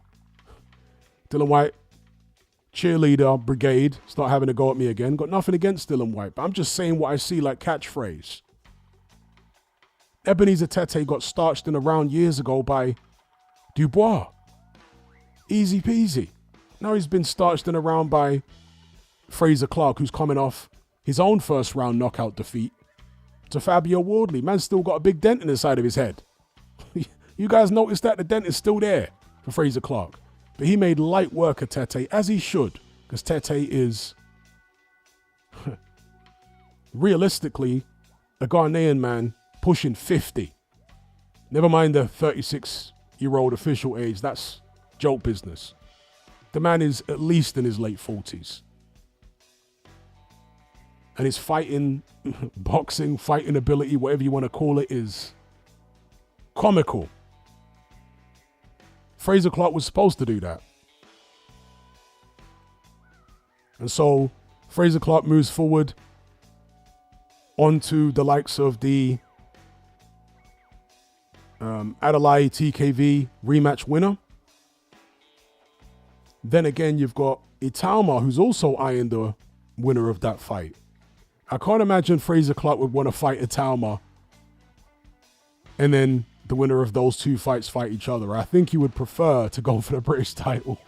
Dylan White cheerleader brigade start having a go at me again. Got nothing against Dylan White, but I'm just saying what I see like catchphrase. Ebenezer Tete got starched in a round years ago by Dubois. Easy peasy. Now he's been starched in a round by Fraser Clark, who's coming off his own first round knockout defeat to Fabio Wardley. Man's still got a big dent in the side of his head. You guys noticed that? The dent is still there for Fraser Clark. But he made light work of Tete, as he should, because Tete is realistically a Ghanaian man pushing 50. Never mind the 36-year-old official age. That's joke business. The man is at least in his late 40s. And his fighting, boxing, fighting ability, whatever you want to call it, is comical. Fraser Clark was supposed to do that. And so Fraser Clark moves forward onto the likes of the Adelaide TKV rematch winner. Then again, you've got Italma, who's also eyeing the winner of that fight. I can't imagine Fraser Clark would want to fight Italma and then the winner of those two fights fight each other. I think he would prefer to go for the British title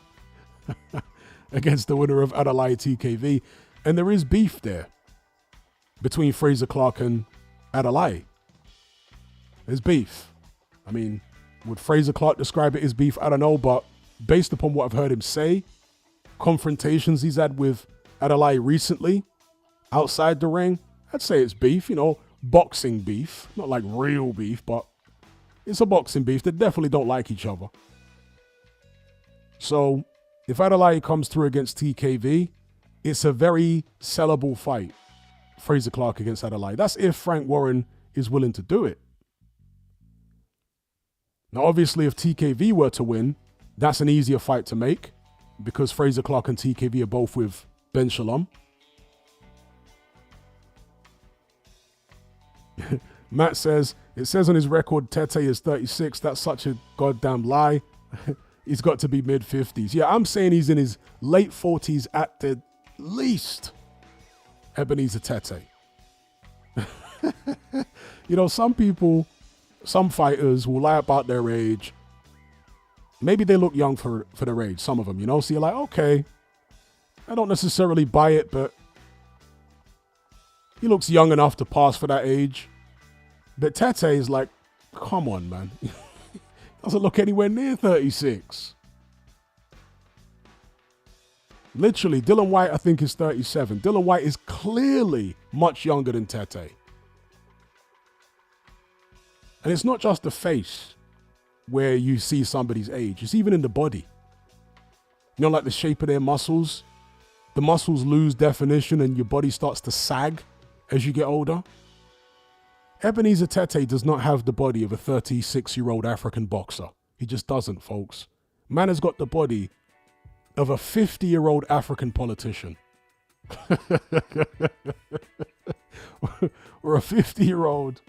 against the winner of Adelaide TKV. And there is beef there between Fraser Clark and Adelaide. There's beef. I mean, would Fraser Clark describe it as beef? I don't know, but based upon what I've heard him say, confrontations he's had with Adelaide recently, outside the ring, I'd say it's beef, boxing beef. Not like real beef, but it's a boxing beef. They definitely don't like each other. So if Adelaide comes through against TKV, it's a very sellable fight. Fraser Clark against Adelaide. That's if Frank Warren is willing to do it. Now, obviously, if TKV were to win, that's an easier fight to make because Fraser Clark and TKV are both with Ben Shalom. Matt says, it says on his record, Tete is 36. That's such a goddamn lie. He's got to be mid-50s. Yeah, I'm saying he's in his late 40s at the least. Ebenezer Tete. Some people, some fighters will lie about their age. Maybe they look young for their age, some of them, So you're like, okay, I don't necessarily buy it, but he looks young enough to pass for that age. But Tete is like, come on, man. Doesn't look anywhere near 36. Literally, Dylan White, I think, is 37. Dylan White is clearly much younger than Tete. And it's not just the face where you see somebody's age. It's even in the body. Like the shape of their muscles. The muscles lose definition and your body starts to sag as you get older. Ebenezer Tete does not have the body of a 36-year-old African boxer. He just doesn't, folks. Man has got the body of a 50-year-old African politician. Or a 50-year-old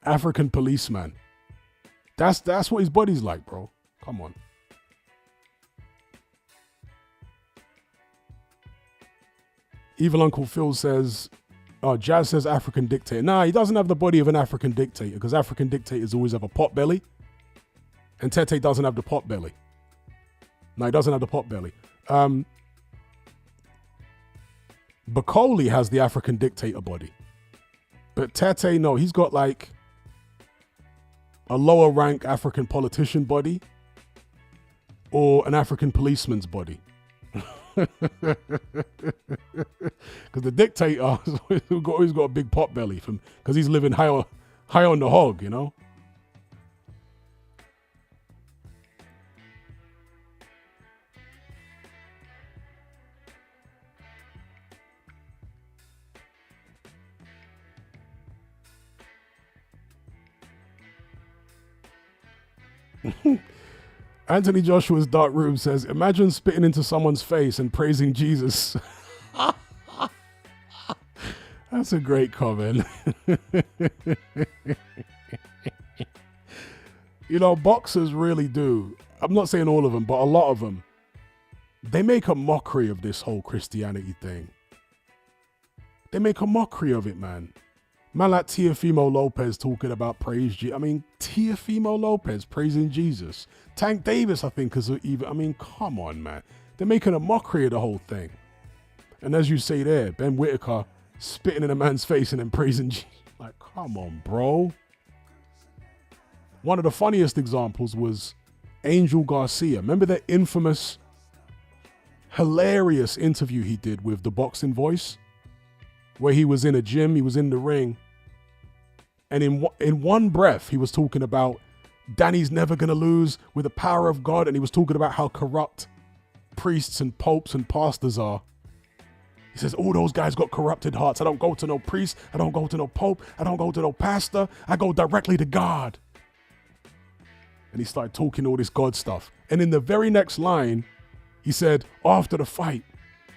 African policeman. That's what his body's like, bro. Come on. Evil Uncle Phil says, Jazz says African dictator. Nah, he doesn't have the body of an African dictator because African dictators always have a pot belly. And Tete doesn't have the pot belly. No, he doesn't have the pot belly. Bacoli has the African dictator body. But Tete, no, he's got like a lower rank African politician body or an African policeman's body. Because the dictator always got a big pot belly because he's living high on the hog, Anthony Joshua's Dark Room says, imagine spitting into someone's face and praising Jesus. That's a great comment. Boxers really do. I'm not saying all of them, but a lot of them. They make a mockery of this whole Christianity thing. They make a mockery of it, man. Man like Teofimo Lopez talking about praise Jesus. Teofimo Lopez praising Jesus. Tank Davis, I think, is even. Come on, man. They're making a mockery of the whole thing. And as you say there, Ben Whittaker spitting in a man's face and then praising Jesus. Like, come on, bro. One of the funniest examples was Angel Garcia. Remember that infamous, hilarious interview he did with The Boxing Voice? Where he was in a gym, he was in the ring. And in one breath, he was talking about Danny's never going to lose with the power of God. And he was talking about how corrupt priests and popes and pastors are. He says, all those guys got corrupted hearts. I don't go to no priest. I don't go to no pope. I don't go to no pastor. I go directly to God. And he started talking all this God stuff. And in the very next line, he said, after the fight,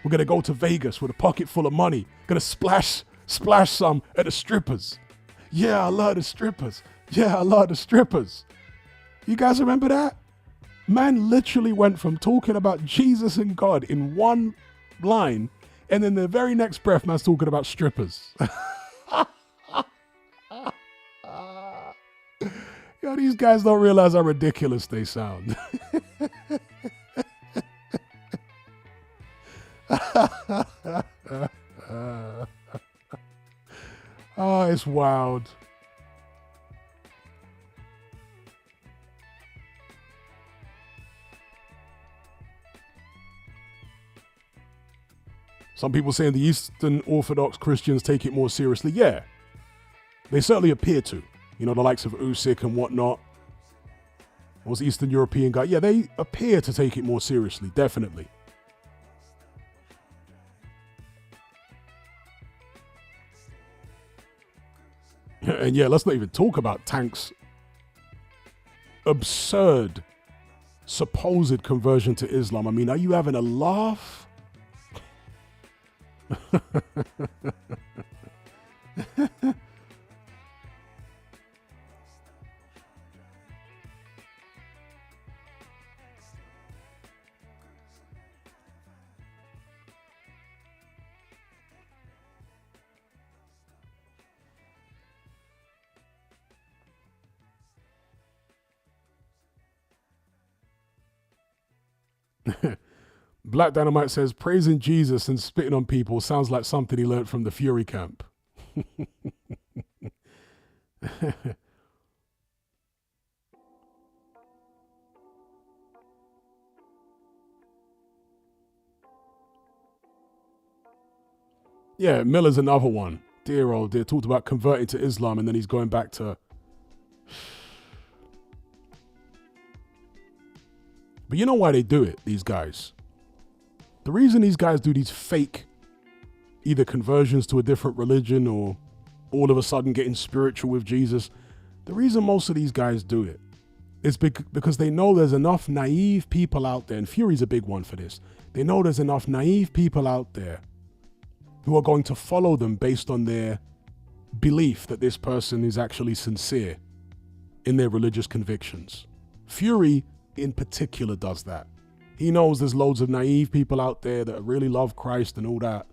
we're going to go to Vegas with a pocket full of money. Going to splash some at the strippers. Yeah, I love the strippers. Yeah, a lot of strippers. You guys remember that? Man literally went from talking about Jesus and God in one line, and then the very next breath, man's talking about strippers. Yo, these guys don't realize how ridiculous they sound. Oh, it's wild. Some people saying the Eastern Orthodox Christians take it more seriously. Yeah, they certainly appear to. You know, the likes of Usyk and whatnot. Was the Eastern European guy. Yeah, they appear to take it more seriously, definitely. And yeah, let's not even talk about Tank's absurd supposed conversion to Islam. I mean, are you having a laugh? Black Dynamite says, praising Jesus and spitting on people sounds like something he learned from the Fury camp. Yeah, Miller's another one. Dear old dear. Talked about converting to Islam and then he's going back to... But you know why they do it, these guys? The reason these guys do these fake either conversions to a different religion or all of a sudden getting spiritual with Jesus, the reason most of these guys do it is because they know there's enough naive people out there, and Fury's a big one for this. They know there's enough naive people out there who are going to follow them based on their belief that this person is actually sincere in their religious convictions. Fury in particular does that. He knows there's loads of naive people out there that really love Christ and all that,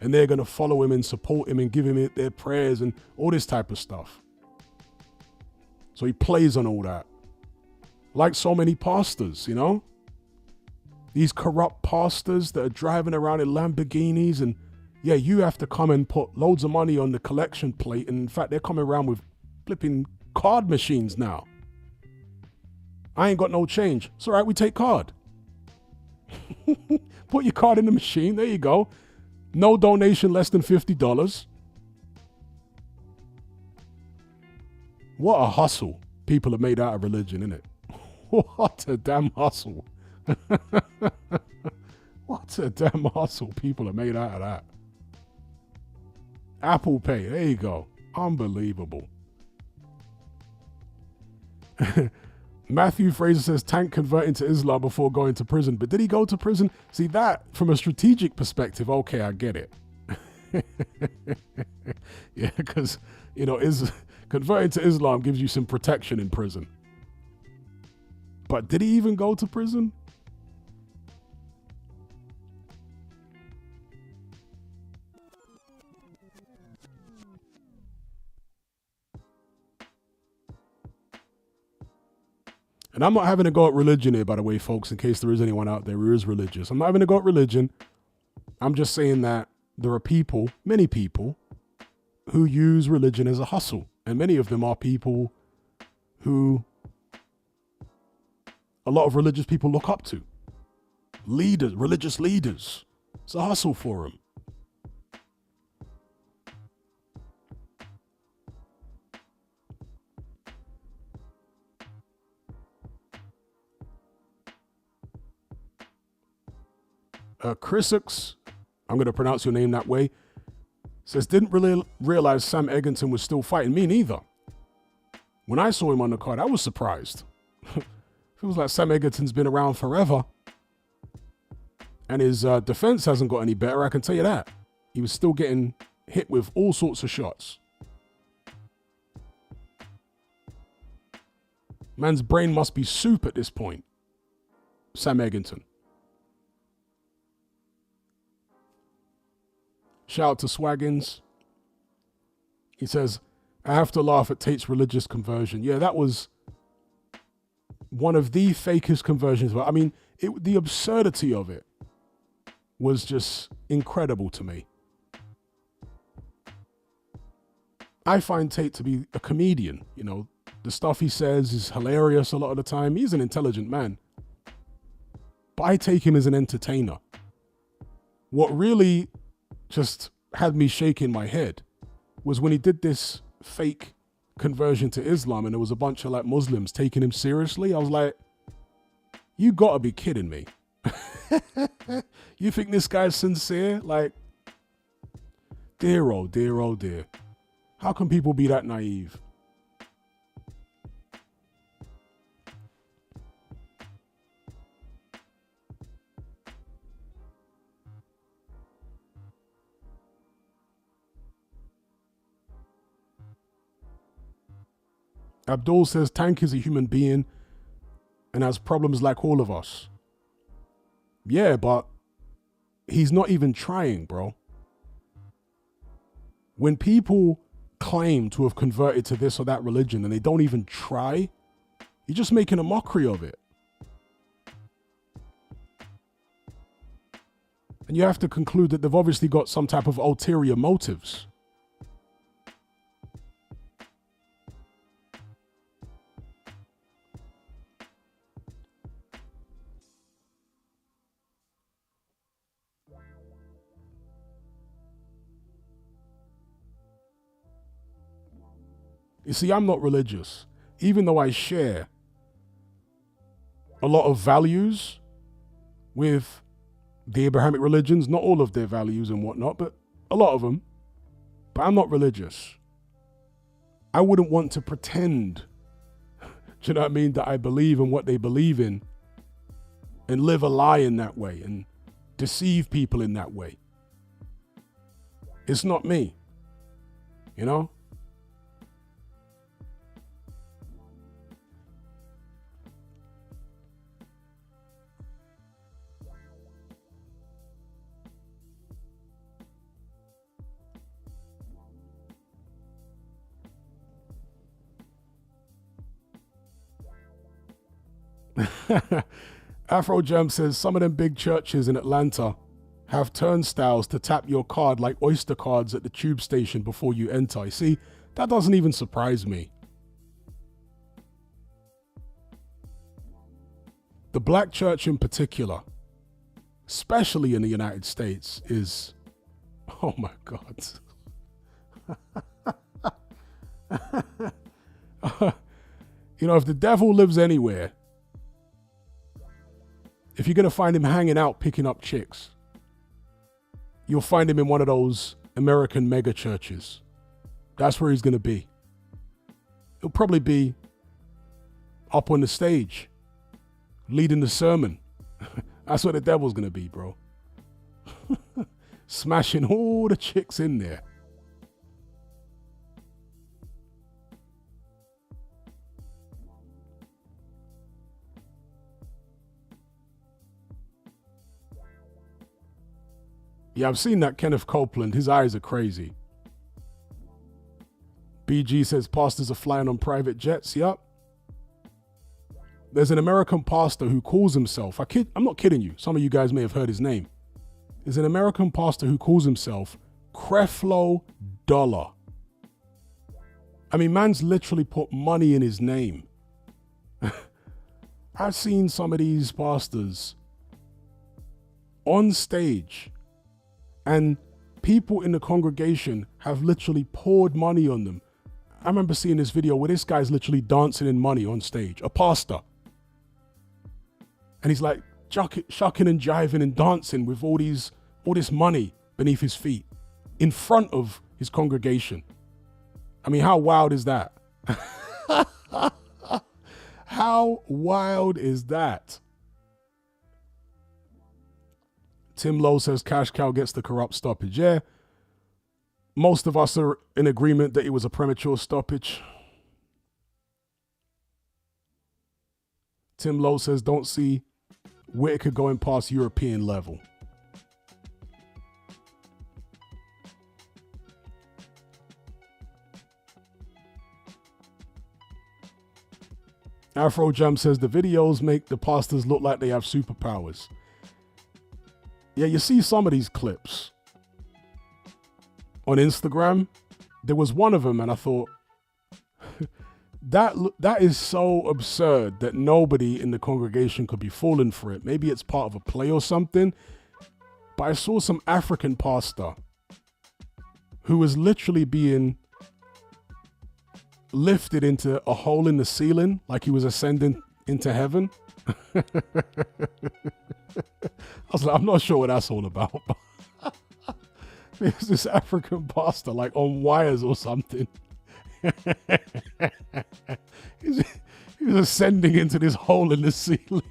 and they're going to follow him and support him and give him their prayers and all this type of stuff. So he plays on all that. Like so many pastors, you know? These corrupt pastors that are driving around in Lamborghinis, and yeah, you have to come and put loads of money on the collection plate, and in fact, they're coming around with flipping card machines now. I ain't got no change. It's all right, we take card. Put your card in the machine. There you go. No donation less than $50. What a hustle people have made out of religion, innit? What a damn hustle. What a damn hustle people have made out of that. Apple Pay. There you go. Unbelievable. Matthew Fraser says Tank converting to Islam before going to prison. But did he go to prison? See, that from a strategic perspective, okay, I get it. Yeah, because, you know, converting to Islam gives you some protection in prison. But did he even go to prison? And I'm not having a go at religion here, by the way, folks, in case there is anyone out there who is religious. I'm not having a go at religion. I'm just saying that there are people, many people, who use religion as a hustle. And many of them are people who a lot of religious people look up to. Leaders, religious leaders. It's a hustle for them. Chrisix, I'm going to pronounce your name that way, says, didn't really realize Sam Egerton was still fighting. Me neither. When I saw him on the card, I was surprised. Feels like Sam Egerton's been around forever. And his defense hasn't got any better, I can tell you that. He was still getting hit with all sorts of shots. Man's brain must be soup at this point. Sam Eggington. Shout out to Swaggins. He says, I have to laugh at Tate's religious conversion. Yeah, that was one of the fakest conversions. I mean, the absurdity of it was just incredible to me. I find Tate to be a comedian. You know, the stuff he says is hilarious a lot of the time. He's an intelligent man. But I take him as an entertainer. What really just had me shaking my head was when he did this fake conversion to Islam and there was a bunch of like Muslims taking him seriously. I was like, you gotta be kidding me. You think this guy's sincere? Like, dear, oh dear, oh dear. How can people be that naive? Abdul says Tank is a human being and has problems like all of us. Yeah, but he's not even trying, bro. When people claim to have converted to this or that religion and they don't even try, you're just making a mockery of it. And you have to conclude that they've obviously got some type of ulterior motives. You see, I'm not religious, even though I share a lot of values with the Abrahamic religions, not all of their values and whatnot, but a lot of them. But I'm not religious. I wouldn't want to pretend, do you know what I mean, that I believe in what they believe in and live a lie in that way and deceive people in that way. It's not me, you know? Afro Jam says some of them big churches in Atlanta have turnstiles to tap your card like Oyster cards at the tube station before you enter. You see, that doesn't even surprise me. The black church in particular, especially in the United States, is, oh my God. You know, if the devil lives anywhere, if you're going to find him hanging out picking up chicks, you'll find him in one of those American mega churches. That's where he's going to be. He'll probably be up on the stage, leading the sermon. That's what the devil's going to be, bro. Smashing all the chicks in there. Yeah, I've seen that Kenneth Copeland. His eyes are crazy. BG says pastors are flying on private jets. Yup. There's an American pastor who calls himself, I'm not kidding you, some of you guys may have heard his name. There's an American pastor who calls himself Creflo Dollar. I mean, man's literally put money in his name. I've seen some of these pastors on stage and people in the congregation have literally poured money on them. I remember seeing this video where this guy's literally dancing in money on stage, a pastor. And he's like shucking and jiving and dancing with all this money beneath his feet in front of his congregation. I mean, how wild is that? How wild is that? Tim Lowe says Cash Cow gets the corrupt stoppage. Yeah, most of us are in agreement that it was a premature stoppage. Tim Lowe says, don't see Whittaker going past European level. Afro Jam says the videos make the pastors look like they have superpowers. Yeah, you see some of these clips on Instagram. There was one of them and I thought, that is so absurd that nobody in the congregation could be falling for it. Maybe it's part of a play or something. But I saw some African pastor who was literally being lifted into a hole in the ceiling like he was ascending into heaven. I was like, I'm not sure what that's all about. There's this African pastor like on wires or something. He's ascending into this hole in the ceiling.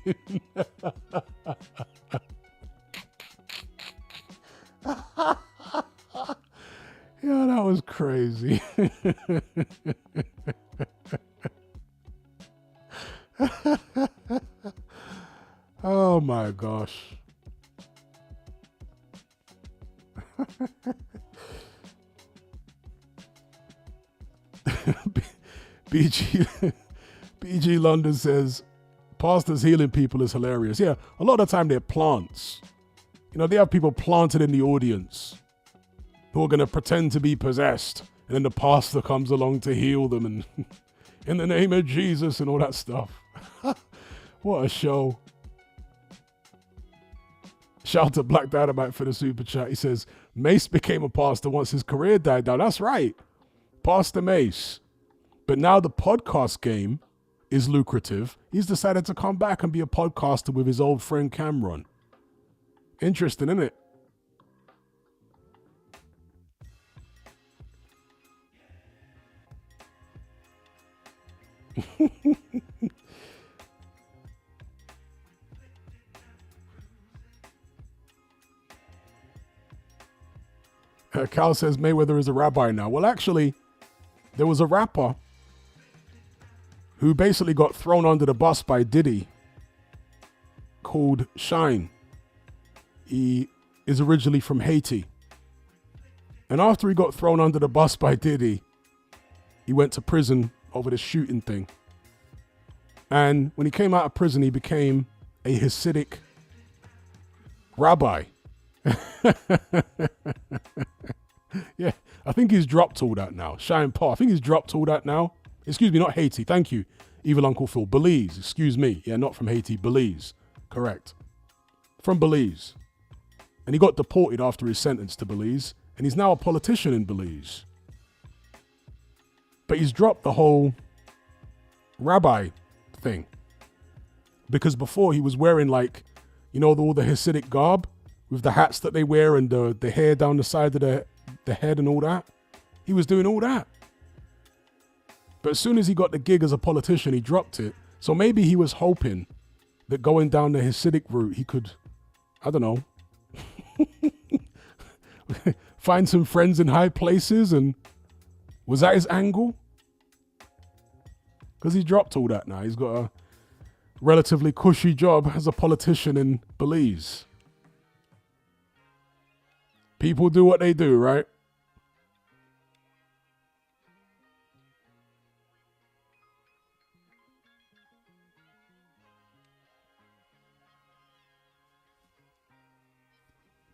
Yeah, that was crazy. Oh my gosh. BG London says, pastors healing people is hilarious. Yeah, a lot of the time they're plants. You know, they have people planted in the audience who are going to pretend to be possessed. And then the pastor comes along to heal them and in the name of Jesus and all that stuff. What a show. Shout out to Black Dynamite for the super chat. He says, Mace became a pastor once his career died down. That's right. Pastor Mace. But now the podcast game is lucrative. He's decided to come back and be a podcaster with his old friend Cameron. Interesting, isn't it? Cal says Mayweather is a rabbi now. Well, actually, there was a rapper who basically got thrown under the bus by Diddy called Shine. He is originally from Haiti. And after he got thrown under the bus by Diddy, he went to prison over the shooting thing. And when he came out of prison, he became a Hasidic rabbi. Yeah, I think he's dropped all that now. Shine Paul, I think he's dropped all that now. Excuse me, not Haiti. Thank you, Evil Uncle Phil. Belize, excuse me. Yeah, not from Haiti, Belize. Correct. From Belize. And he got deported after his sentence to Belize. And he's now a politician in Belize. But he's dropped the whole rabbi thing. Because before he was wearing like, you know, all the Hasidic garb with the hats that they wear and the hair down the side of the head and all that. He was doing all that. But as soon as he got the gig as a politician, he dropped it. So maybe he was hoping that going down the Hasidic route, he could, I don't know, find some friends in high places. And was that his angle? Because he dropped all that now. He's got a relatively cushy job as a politician in Belize. People do what they do, right?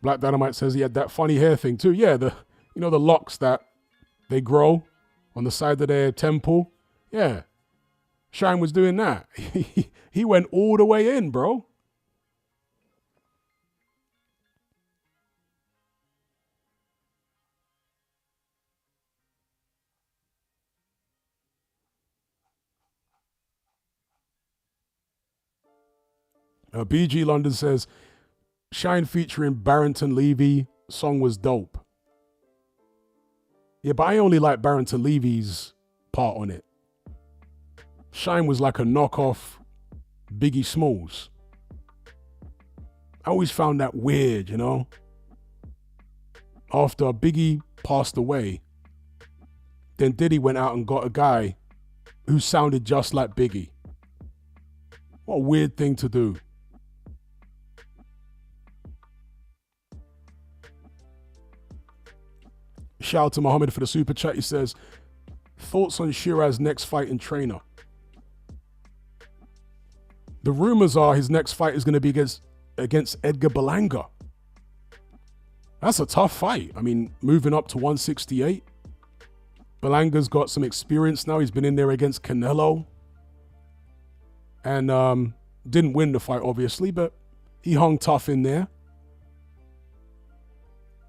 Black Dynamite says he had that funny hair thing too. Yeah, the locks that they grow on the side of their temple. Yeah. Shine was doing that. He went all the way in, bro. BG London says, Shine featuring Barrington Levy song was dope. Yeah, but I only like Barrington Levy's part on it. Shine was like a knockoff Biggie Smalls. I always found that weird, you know? After Biggie passed away, then Diddy went out and got a guy who sounded just like Biggie. What a weird thing to do. Shout out to Mohammed for the super chat. He says, thoughts on Shiraz's next fight in trainer? The rumors are his next fight is going to be against Edgar Berlanga. That's a tough fight. I mean, moving up to 168. Berlanga's got some experience now. He's been in there against Canelo. And didn't win the fight, obviously, but he hung tough in there.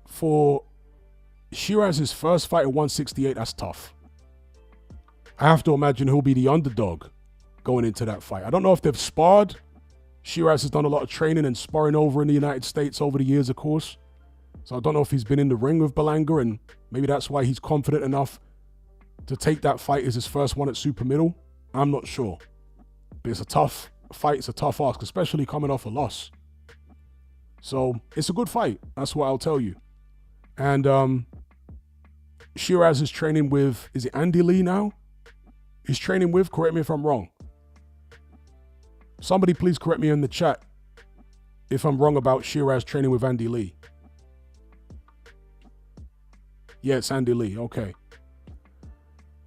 For Shiraz's first fight at 168, that's tough. I have to imagine he'll be the underdog going into that fight. I don't know if they've sparred. Shiraz has done a lot of training and sparring over in the United States over the years, of course. So I don't know if he's been in the ring with Berlanga, and maybe that's why he's confident enough to take that fight as his first one at super middle. I'm not sure. But it's a tough fight. It's a tough ask, especially coming off a loss. So it's a good fight. That's what I'll tell you. And Shiraz is training with, is it Andy Lee now? He's training with, correct me if I'm wrong. Somebody please correct me in the chat if I'm wrong about Shiraz training with Andy Lee. Yeah, it's Andy Lee. Okay.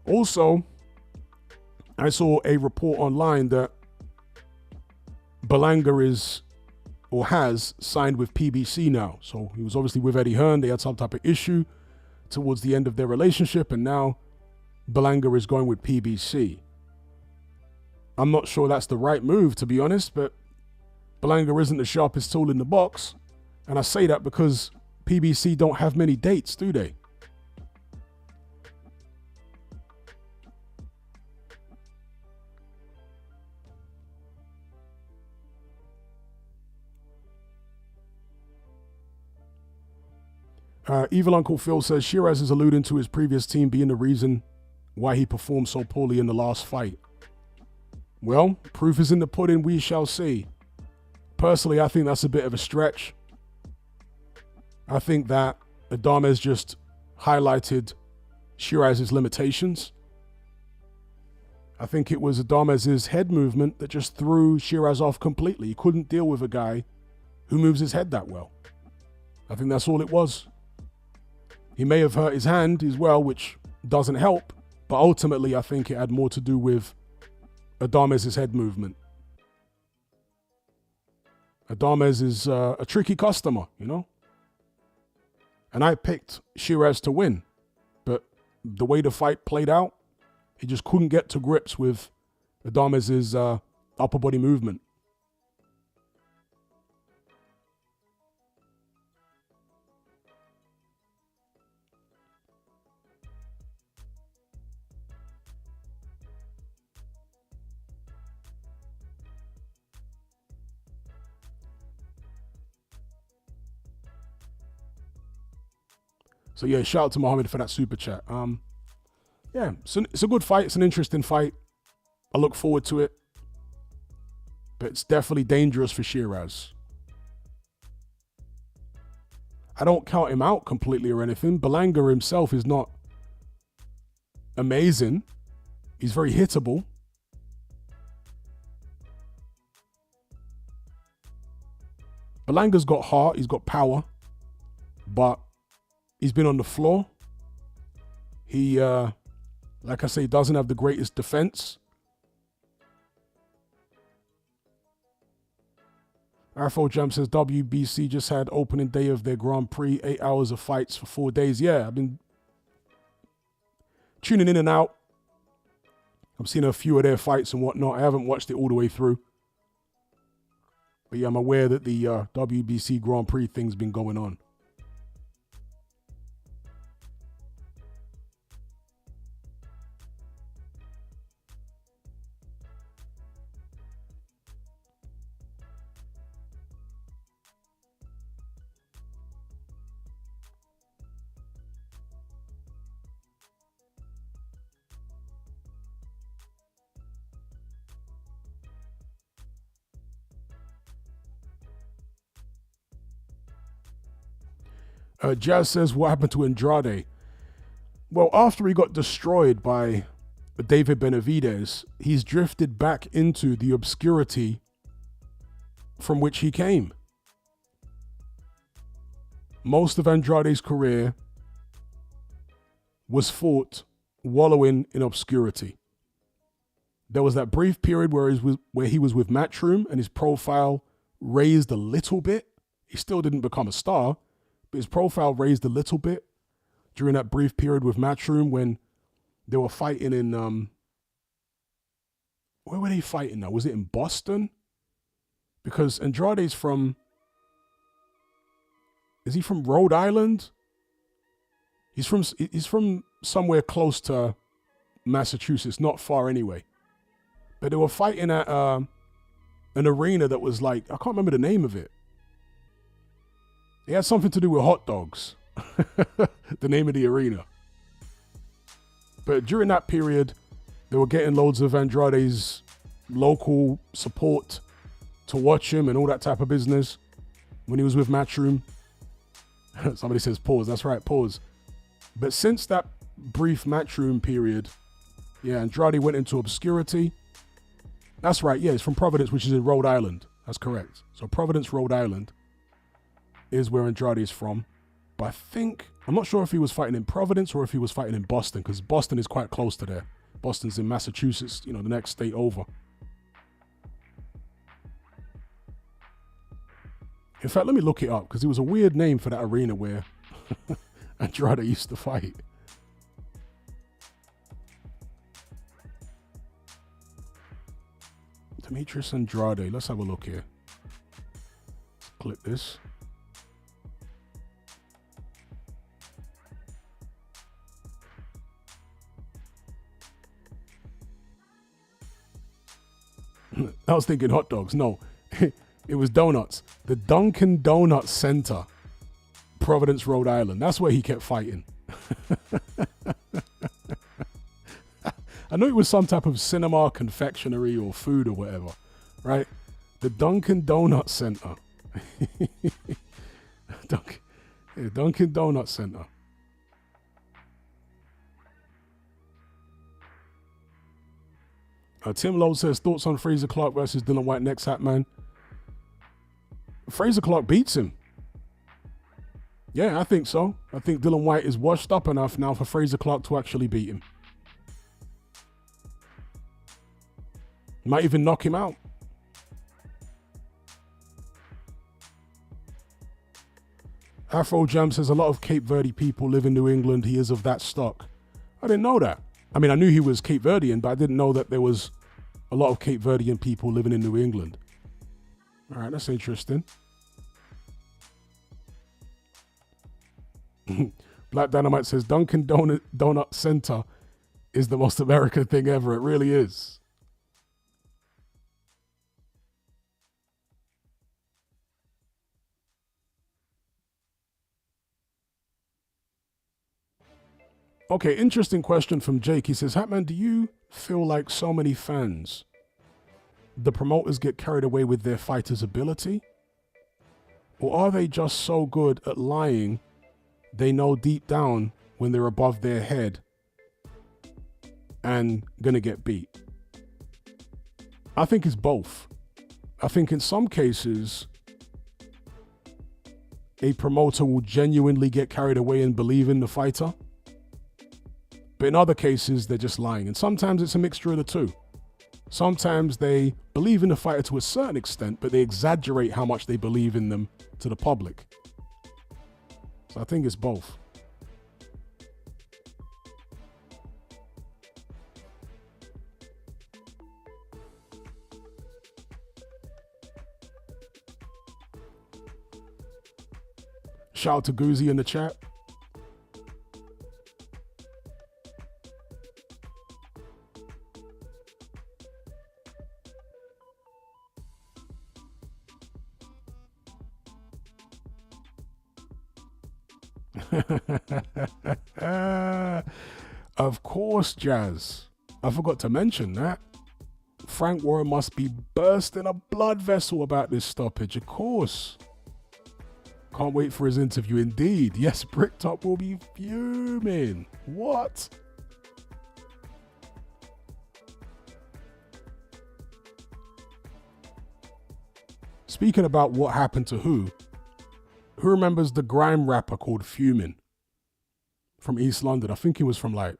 Also, I saw a report online that Berlanga is or has signed with PBC now. So he was obviously with Eddie Hearn. They had some type of issue towards the end of their relationship, and now Berlanga is going with PBC. I'm not sure that's the right move, to be honest, but Berlanga isn't the sharpest tool in the box. And I say that because PBC don't have many dates, do they? Evil Uncle Phil says Shiraz is alluding to his previous team being the reason why he performed so poorly in the last fight. Well, proof is in the pudding, we shall see. Personally, I think that's a bit of a stretch. I think that Adames just highlighted Shiraz's limitations. I think it was Adames's head movement that just threw Shiraz off completely. He couldn't deal with a guy who moves his head that well. I think that's all it was. He may have hurt his hand as well, which doesn't help, but ultimately I think it had more to do with Adames's head movement. Adames is a tricky customer, you know? And I picked Shiraz to win, but the way the fight played out, he just couldn't get to grips with Adames's upper body movement. So yeah, shout out to Mohammed for that super chat. Yeah, it's a good fight. It's an interesting fight. I look forward to it. But it's definitely dangerous for Shiraz. I don't count him out completely or anything. Berlanga himself is not amazing. He's very hittable. Berlanga's got heart. He's got power. But he's been on the floor. He, like I say, doesn't have the greatest defense. Arfo Jam says WBC just had opening day of their Grand Prix, 8 hours of fights for 4 days. Yeah, I've been tuning in and out. I've seen a few of their fights and whatnot. I haven't watched it all the way through. But yeah, I'm aware that the WBC Grand Prix thing's been going on. Jazz says, what happened to Andrade? Well, after he got destroyed by David Benavidez, he's drifted back into the obscurity from which he came. Most of Andrade's career was fought wallowing in obscurity. There was that brief period where he was with Matchroom and his profile raised a little bit. He still didn't become a star, but his profile raised a little bit during that brief period with Matchroom when they were fighting in, where were they fighting now? Was it in Boston? Because Andrade's is he from Rhode Island? He's from somewhere close to Massachusetts, not far anyway. But they were fighting at an arena that was like, I can't remember the name of it. It had something to do with hot dogs, the name of the arena. But during that period, they were getting loads of Andrade's local support to watch him and all that type of business when he was with Matchroom. Somebody says pause. That's right, pause. But since that brief Matchroom period, yeah, Andrade went into obscurity. That's right, yeah, it's from Providence, which is in Rhode Island. That's correct. So Providence, Rhode Island is where Andrade is from. But I'm not sure if he was fighting in Providence or if he was fighting in Boston, because Boston is quite close to there. Boston's in Massachusetts, the next state over. In fact, let me look it up, because it was a weird name for that arena where Andrade used to fight. Demetrius Andrade. Let's have a look here. Let's click this. I was thinking hot dogs. No, it was donuts. The Dunkin' Donuts Center, Providence, Rhode Island. That's where he kept fighting. I know it was some type of cinema, confectionery, or food or whatever, right? The Dunkin' Donuts Center. Dunkin' Donuts Center. Tim Lowe says, thoughts on Fraser Clark versus Dylan White next, Hatman? Fraser Clark beats him. Yeah, I think so. I think Dylan White is washed up enough now for Fraser Clark to actually beat him. Might even knock him out. Afro Jam says, a lot of Cape Verde people live in New England. He is of that stock. I didn't know that. I mean, I knew he was Cape Verdean, but I didn't know that there was a lot of Cape Verdean people living in New England. All right, that's interesting. Black Dynamite says, Dunkin' Donut Center is the most American thing ever. It really is. Okay, interesting question from Jake. He says, Hatman, do you feel like so many fans, the promoters get carried away with their fighters' ability? Or are they just so good at lying, they know deep down when they're above their head and gonna get beat? I think it's both. I think in some cases, a promoter will genuinely get carried away and believe in the fighter. But in other cases, they're just lying. And sometimes it's a mixture of the two. Sometimes they believe in the fighter to a certain extent, but they exaggerate how much they believe in them to the public. So I think it's both. Shout out to Goozy in the chat. Of course, Jazz. I forgot to mention that. Frank Warren must be bursting a blood vessel about this stoppage, of course. Can't wait for his interview, indeed. Yes, Bricktop will be fuming. What? Speaking about what happened to who remembers the grime rapper called Fuming from East London? I think he was from like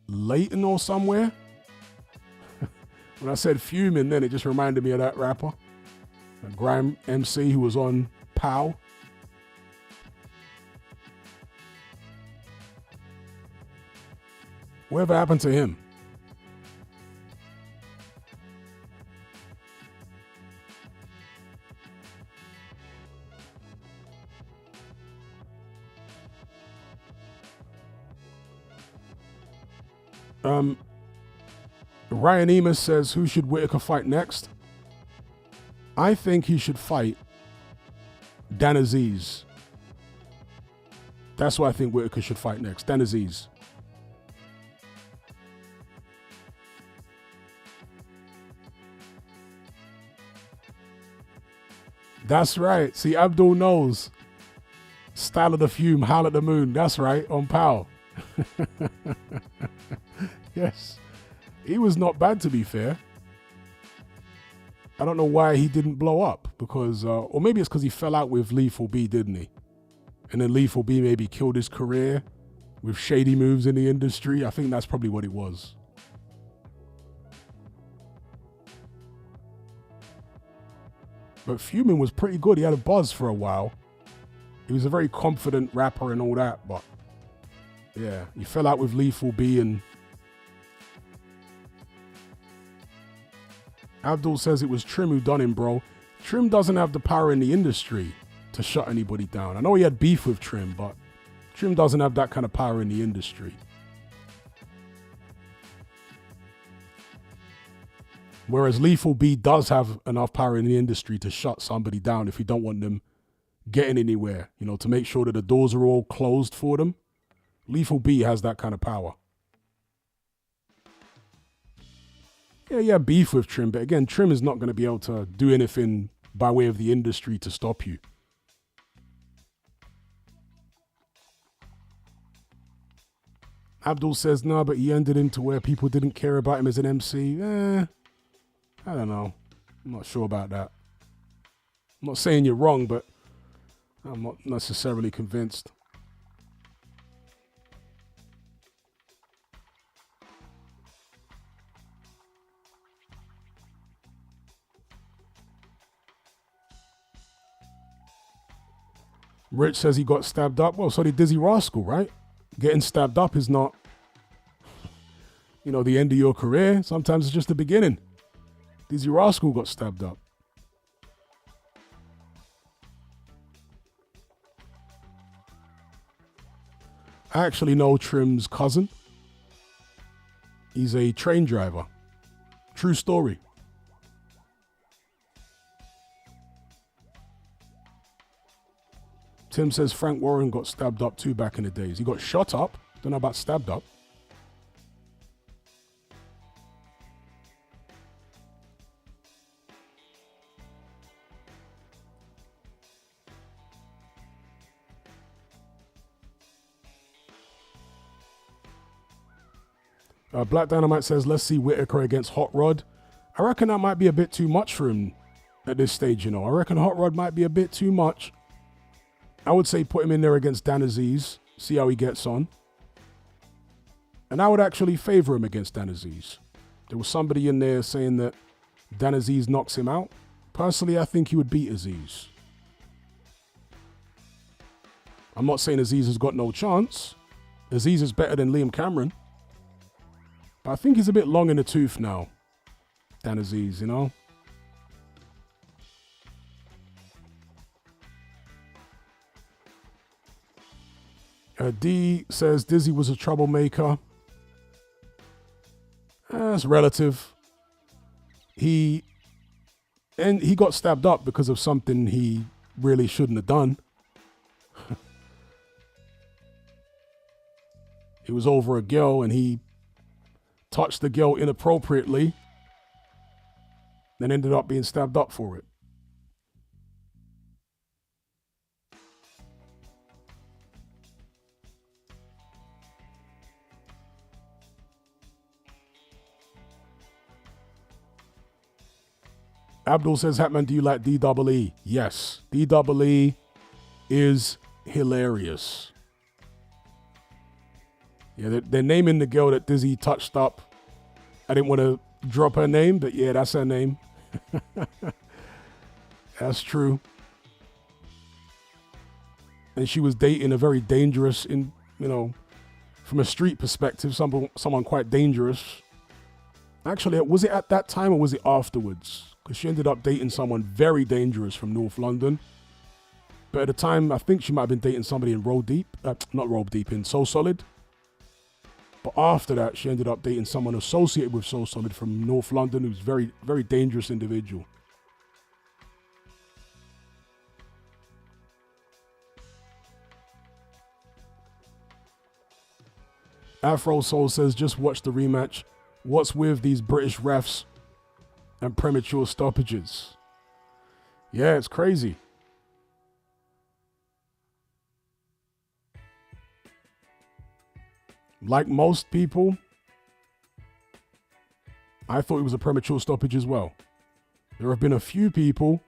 Leighton or somewhere. When I said Fuming, then it just reminded me of that rapper, a grime MC who was on POW. Whatever happened to him? Ryan Emus says, who should Whittaker fight next? I think he should fight Dan Aziz. That's what I think Whittaker should fight next. Dan Aziz. That's right. See, Abdul knows. Style of the Fume, Howl at the Moon. That's right, on POW. Yes. He was not bad, to be fair. I don't know why he didn't blow up, because, or maybe it's because he fell out with Lethal B, didn't he? And then Lethal B maybe killed his career with shady moves in the industry. I think that's probably what it was. But Fuming was pretty good. He had a buzz for a while. He was a very confident rapper and all that, but yeah, he fell out with Lethal B. And Abdul says it was Trim who done him, bro. Trim doesn't have the power in the industry to shut anybody down. I know he had beef with Trim, but Trim doesn't have that kind of power in the industry. Whereas Lethal B does have enough power in the industry to shut somebody down if you don't want them getting anywhere, you know, to make sure that the doors are all closed for them. Lethal B has that kind of power. Yeah, beef with Trim, but again, Trim is not going to be able to do anything by way of the industry to stop you. Abdul says, no, but he ended into where people didn't care about him as an MC. I don't know. I'm not sure about that. I'm not saying you're wrong, but I'm not necessarily convinced. Rich says he got stabbed up. Well, so did Dizzy Rascal, right? Getting stabbed up is not, you know, the end of your career. Sometimes it's just the beginning. Dizzy Rascal got stabbed up. I actually know Trim's cousin. He's a train driver. True story. Tim says Frank Warren got stabbed up too back in the days. He got shot up. Don't know about stabbed up. Black Dynamite says, let's see Whittaker against Hot Rod. I reckon that might be a bit too much for him at this stage, you know. I reckon Hot Rod might be a bit too much. I would say put him in there against Dan Aziz, see how he gets on. And I would actually favor him against Dan Aziz. There was somebody in there saying that Dan Aziz knocks him out. Personally, I think he would beat Aziz. I'm not saying Aziz has got no chance. Aziz is better than Liam Cameron. But I think he's a bit long in the tooth now, Dan Aziz, you know? D says Dizzy was a troublemaker. That's relative. He got stabbed up because of something he really shouldn't have done. It was over a girl and he touched the girl inappropriately, then ended up being stabbed up for it. Abdul says, Hatman, do you like DEE? Yes. DEE is hilarious. Yeah, they're naming the girl that Dizzy touched up. I didn't want to drop her name, but yeah, that's her name. That's true. And she was dating a very dangerous, from a street perspective, someone quite dangerous. Actually, was it at that time or was it afterwards? Because she ended up dating someone very dangerous from North London. But at the time, I think she might have been dating somebody in in So Solid. But after that, she ended up dating someone associated with So Solid from North London, who's very, very dangerous individual. Afro Soul says, just watch the rematch. What's with these British refs and premature stoppages? Yeah, it's crazy. Like most people, I thought it was a premature stoppage as well. There have been a few people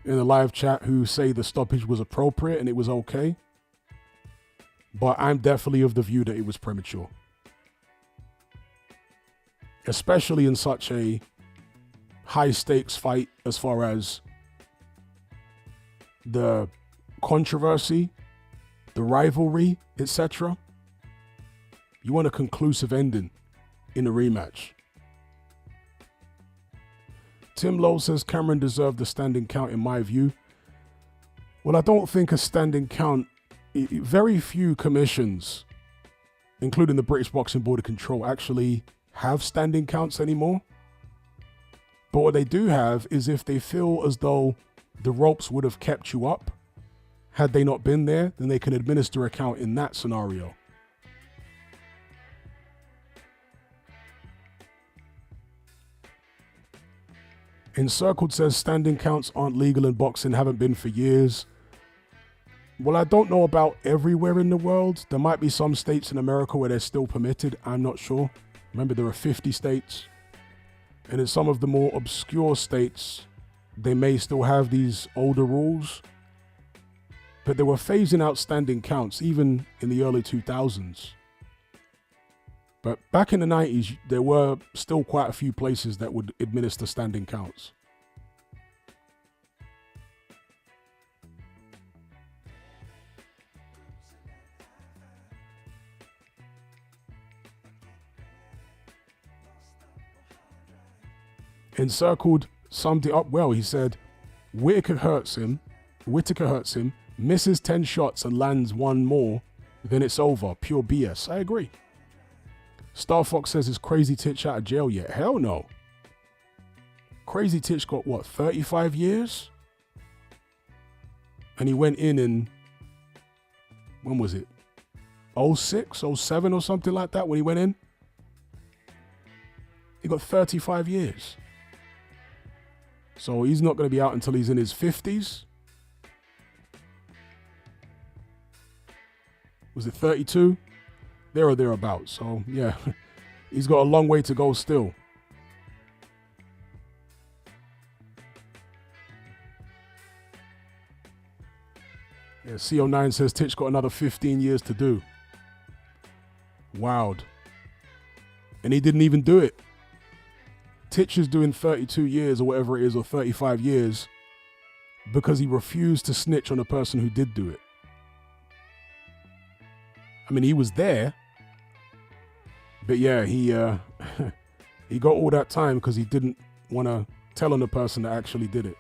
in the live chat who say the stoppage was appropriate and it was okay. But I'm definitely of the view that it was premature. Especially in such a high stakes fight as far as the controversy, the rivalry, etc. You want a conclusive ending in a rematch. Tim Lowe says Cameron deserved a standing count in my view. Well, I don't think a standing count, very few commissions, including the British Boxing Board of Control, actually have standing counts anymore. But what they do have is if they feel as though the ropes would have kept you up, had they not been there, then they can administer a count in that scenario. Encircled says standing counts aren't legal in boxing, haven't been for years. Well, I don't know about everywhere in the world. There might be some states in America where they're still permitted. I'm not sure. Remember, there are 50 states. And in some of the more obscure states, they may still have these older rules. But they were phasing out standing counts even in the early 2000s. But back in the 90s, there were still quite a few places that would administer standing counts. Encircled summed it up well. He said, Whittaker hurts him, misses 10 shots and lands one more, then it's over. Pure BS. I agree. Star Fox says, is Crazy Titch out of jail yet? Hell no. Crazy Titch got what, 35 years? And he went in, when was it? 06, 07 or something like that when he went in? He got 35 years. So he's not going to be out until he's in his 50s. Was it 32? There or thereabouts. So yeah, he's got a long way to go still. Yeah, CO9 says Titch got another 15 years to do. Wowed. And he didn't even do it. Titch is doing 32 years or whatever it is, or 35 years, because he refused to snitch on a person who did do it. I mean, he was there, but yeah, he he got all that time because he didn't want to tell on the person that actually did it.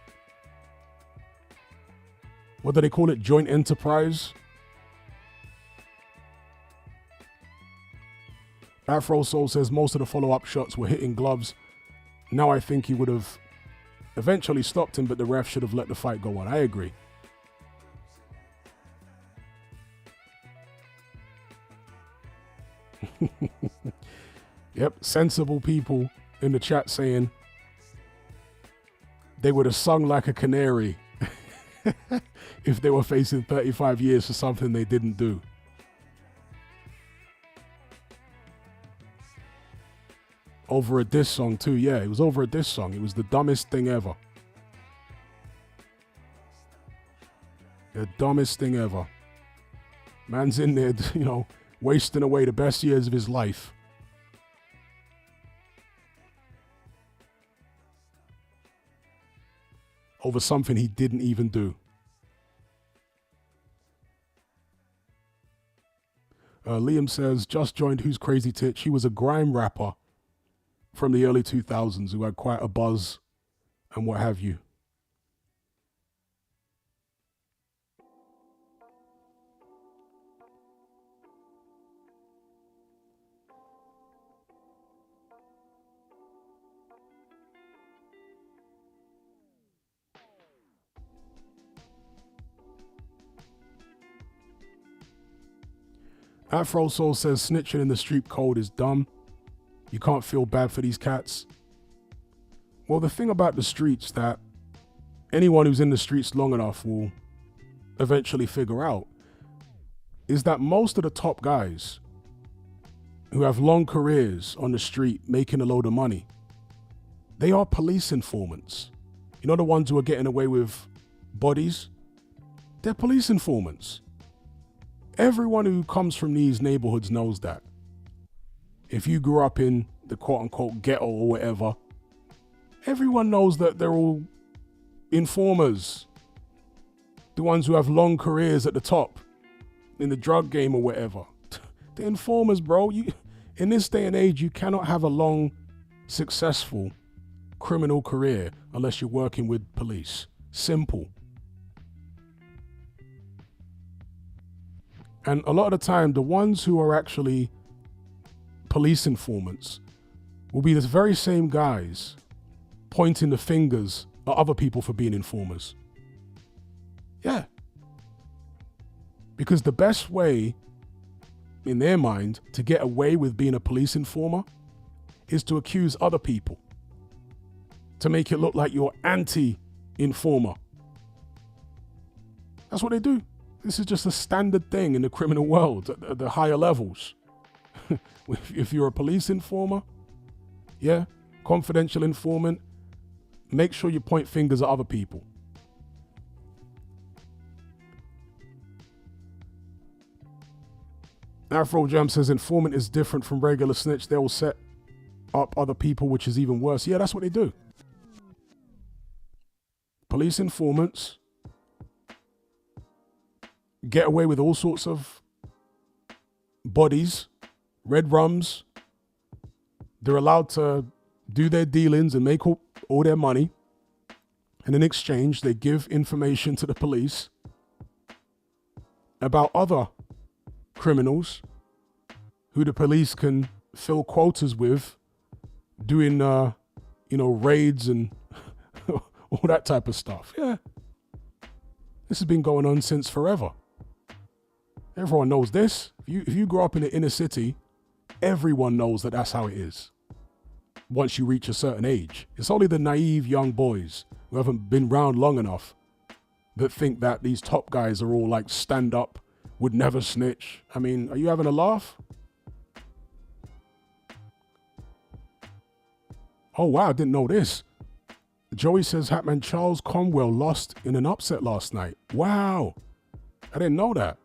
What do they call it? Joint enterprise? Afro Soul says most of the follow-up shots were hitting gloves. Now I think he would have eventually stopped him, but the ref should have let the fight go on. I agree. Yep, sensible people in the chat saying they would have sung like a canary if they were facing 35 years for something they didn't do. Over a diss song too, yeah, it was over a diss song. It was the dumbest thing ever. The dumbest thing ever. Man's in there, wasting away the best years of his life. Over something he didn't even do. Liam says, just joined Who's Crazy Titch. He was a grime rapper from the early 2000s who had quite a buzz and what have you. Afro Soul says snitching in the street code is dumb. You can't feel bad for these cats. Well, the thing about the streets that anyone who's in the streets long enough will eventually figure out is that most of the top guys who have long careers on the street making a load of money, they are police informants. You know, the ones who are getting away with bodies? They're police informants. Everyone who comes from these neighborhoods knows that. If you grew up in the quote-unquote ghetto or whatever, everyone knows that they're all informers. The ones who have long careers at the top in the drug game or whatever. They're informers, bro. In this day and age, you cannot have a long, successful criminal career unless you're working with police. Simple. And a lot of the time, the ones who are actually police informants will be the very same guys pointing the fingers at other people for being informers. Yeah. Because the best way, in their mind, to get away with being a police informer is to accuse other people, to make it look like you're anti-informer. That's what they do. This is just a standard thing in the criminal world at the higher levels. If you're a police informer, yeah, confidential informant, make sure you point fingers at other people. Afro Jam says informant is different from regular snitch. They will set up other people, which is even worse. Yeah, that's what they do. Police informants get away with all sorts of bodies, red rums. They're allowed to do their dealings and make all their money. And in exchange, they give information to the police about other criminals who the police can fill quotas with, doing, raids and all that type of stuff. Yeah. This has been going on since forever. Everyone knows this. If you grow up in the inner city, everyone knows that that's how it is. Once you reach a certain age, it's only the naive young boys who haven't been around long enough that think that these top guys are all like stand up, would never snitch. I mean, are you having a laugh? Oh wow, I didn't know this. Joey says Hatman Charles Conwell lost in an upset last night. Wow, I didn't know that.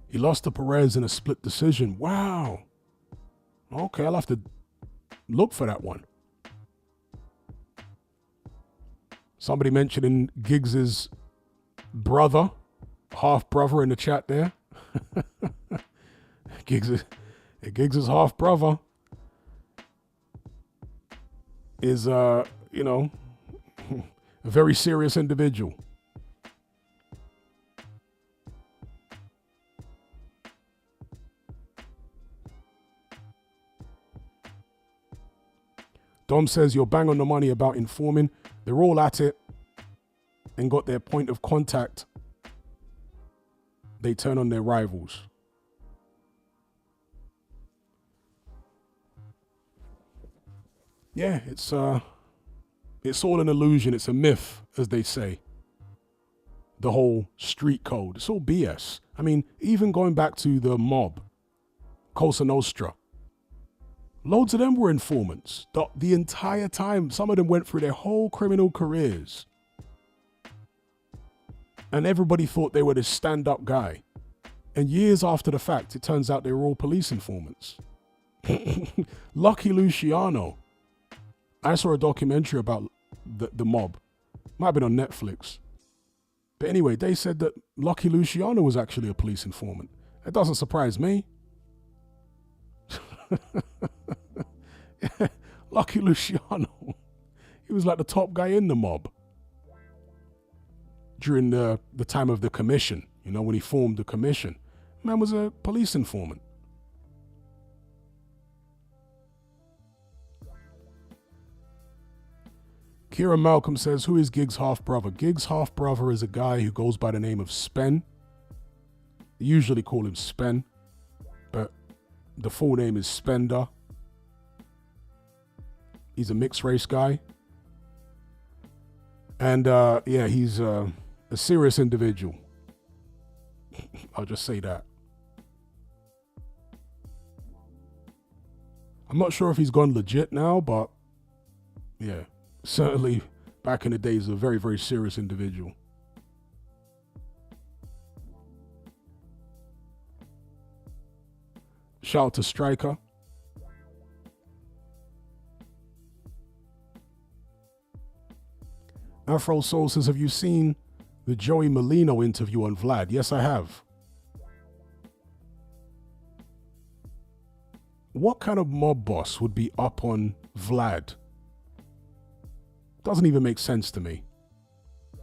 He lost to Perez in a split decision. Wow. Okay, I'll have to look for that one. Somebody mentioning Giggs's brother, half brother in the chat there. Giggs's half brother is a very serious individual. Dom says you're bang on the money about informing. They're all at it and got their point of contact. They turn on their rivals. Yeah, it's It's all an illusion. It's a myth, as they say. The whole street code. It's all BS. I mean, even going back to the mob, Cosa Nostra, loads of them were informants. The entire time, some of them went through their whole criminal careers. And everybody thought they were this stand-up guy. And years after the fact, it turns out they were all police informants. Lucky Luciano. I saw a documentary about the mob. Might have been on Netflix. But anyway, they said that Lucky Luciano was actually a police informant. It doesn't surprise me. Lucky Luciano. He was like the top guy in the mob during the time of the commission. You know, when he formed the commission. Man was a police informant. Kieran Malcolm says, who is Gig's half-brother? Gig's half-brother is a guy who goes by the name of Spen. They usually call him Spen, but the full name is Spender. He's a mixed race guy. And yeah, he's a serious individual. I'll just say that. I'm not sure if he's gone legit now, but yeah. Certainly, back in the days, a very, very serious individual. Shout out to Striker. Afro Soul says, have you seen the Joey Molino interview on Vlad? Yes, I have. What kind of mob boss would be up on Vlad? Doesn't even make sense to me.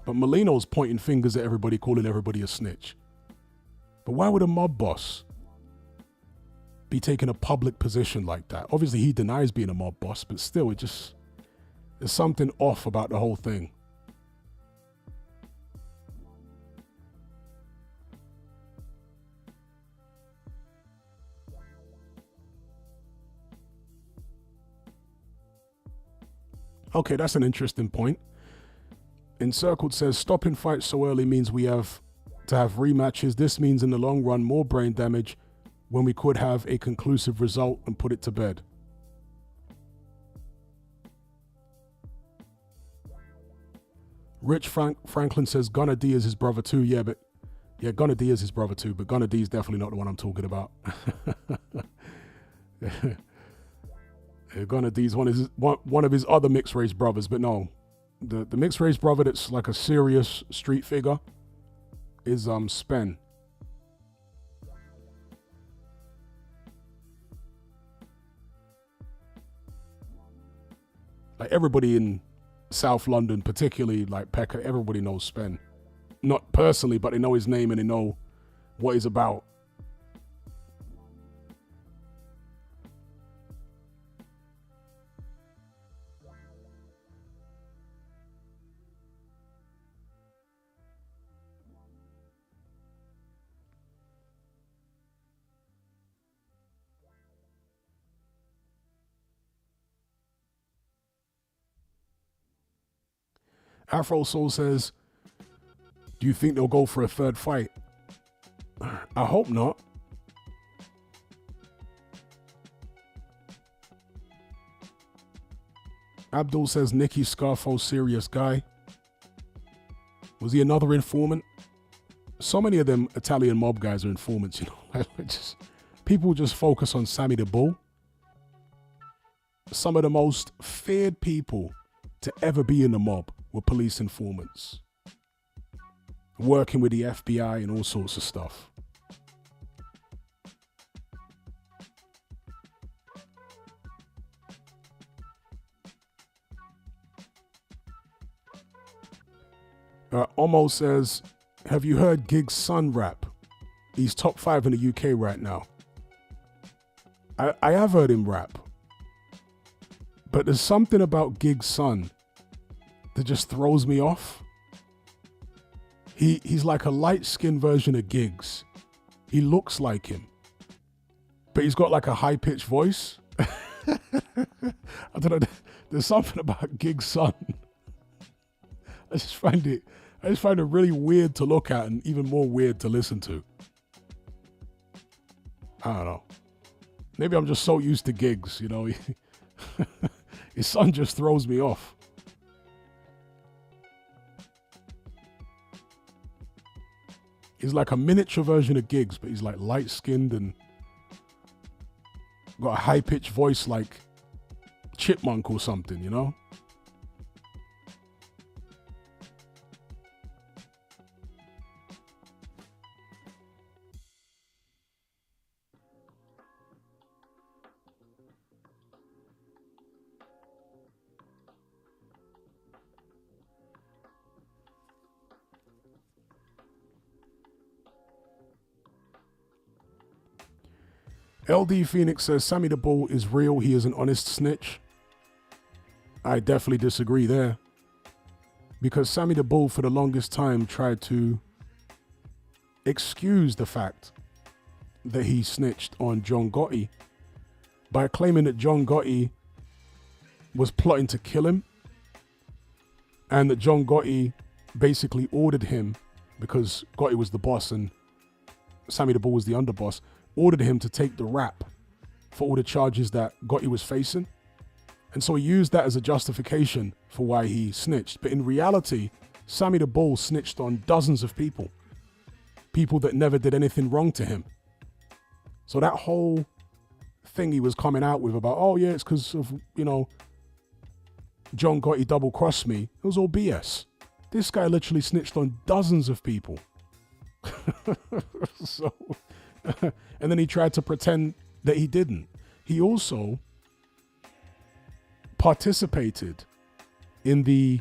But Molino's pointing fingers at everybody, calling everybody a snitch. But why would a mob boss be taking a public position like that? Obviously, he denies being a mob boss, but still, there's something off about the whole thing. Okay, that's an interesting point. Encircled says, stopping fights so early means we have to have rematches. This means in the long run, more brain damage when we could have a conclusive result and put it to bed. Rich Franklin says, Gunna D is his brother too. Yeah, Gunna D is his brother too, but Gunna D is definitely not the one I'm talking about. Gunna D's one of his other mixed race brothers, but no, the mixed race brother that's like a serious street figure is Spen. Like everybody in South London, particularly like Pecca, everybody knows Spen. Not personally, but they know his name and they know what he's about. Afro Soul says, do you think they'll go for a third fight? I hope not. Abdul says, Nicky Scarfo, serious guy. Was he another informant? So many of them Italian mob guys are informants, you know. People just focus on Sammy the Bull. Some of the most feared people to ever be in the mob were police informants, working with the FBI and all sorts of stuff. Omo says, have you heard Gig's son rap? He's top 5 in the UK right now. I have heard him rap. But there's something about Gig's son that just throws me off. He's like a light-skinned version of Giggs. He looks like him. But he's got like a high-pitched voice. I don't know. There's something about Gig's son I just find it really weird to look at and even more weird to listen to. I don't know. Maybe I'm just so used to gigs, you know. His son just throws me off. He's like a miniature version of Giggs, but he's like light-skinned and got a high-pitched voice like Chipmunk or something, you know? LD Phoenix says, Sammy the Bull is real. He is an honest snitch. I definitely disagree there. Because Sammy the Bull, for the longest time, tried to excuse the fact that he snitched on John Gotti by claiming that John Gotti was plotting to kill him and that John Gotti basically ordered him, because Gotti was the boss and Sammy the Bull was the underboss, ordered him to take the rap for all the charges that Gotti was facing. And so he used that as a justification for why he snitched. But in reality, Sammy the Bull snitched on dozens of people. People that never did anything wrong to him. So that whole thing he was coming out with about, oh yeah, it's because of, you know, John Gotti double-crossed me, it was all BS. This guy literally snitched on dozens of people. So... and then he tried to pretend that he didn't. He also participated in the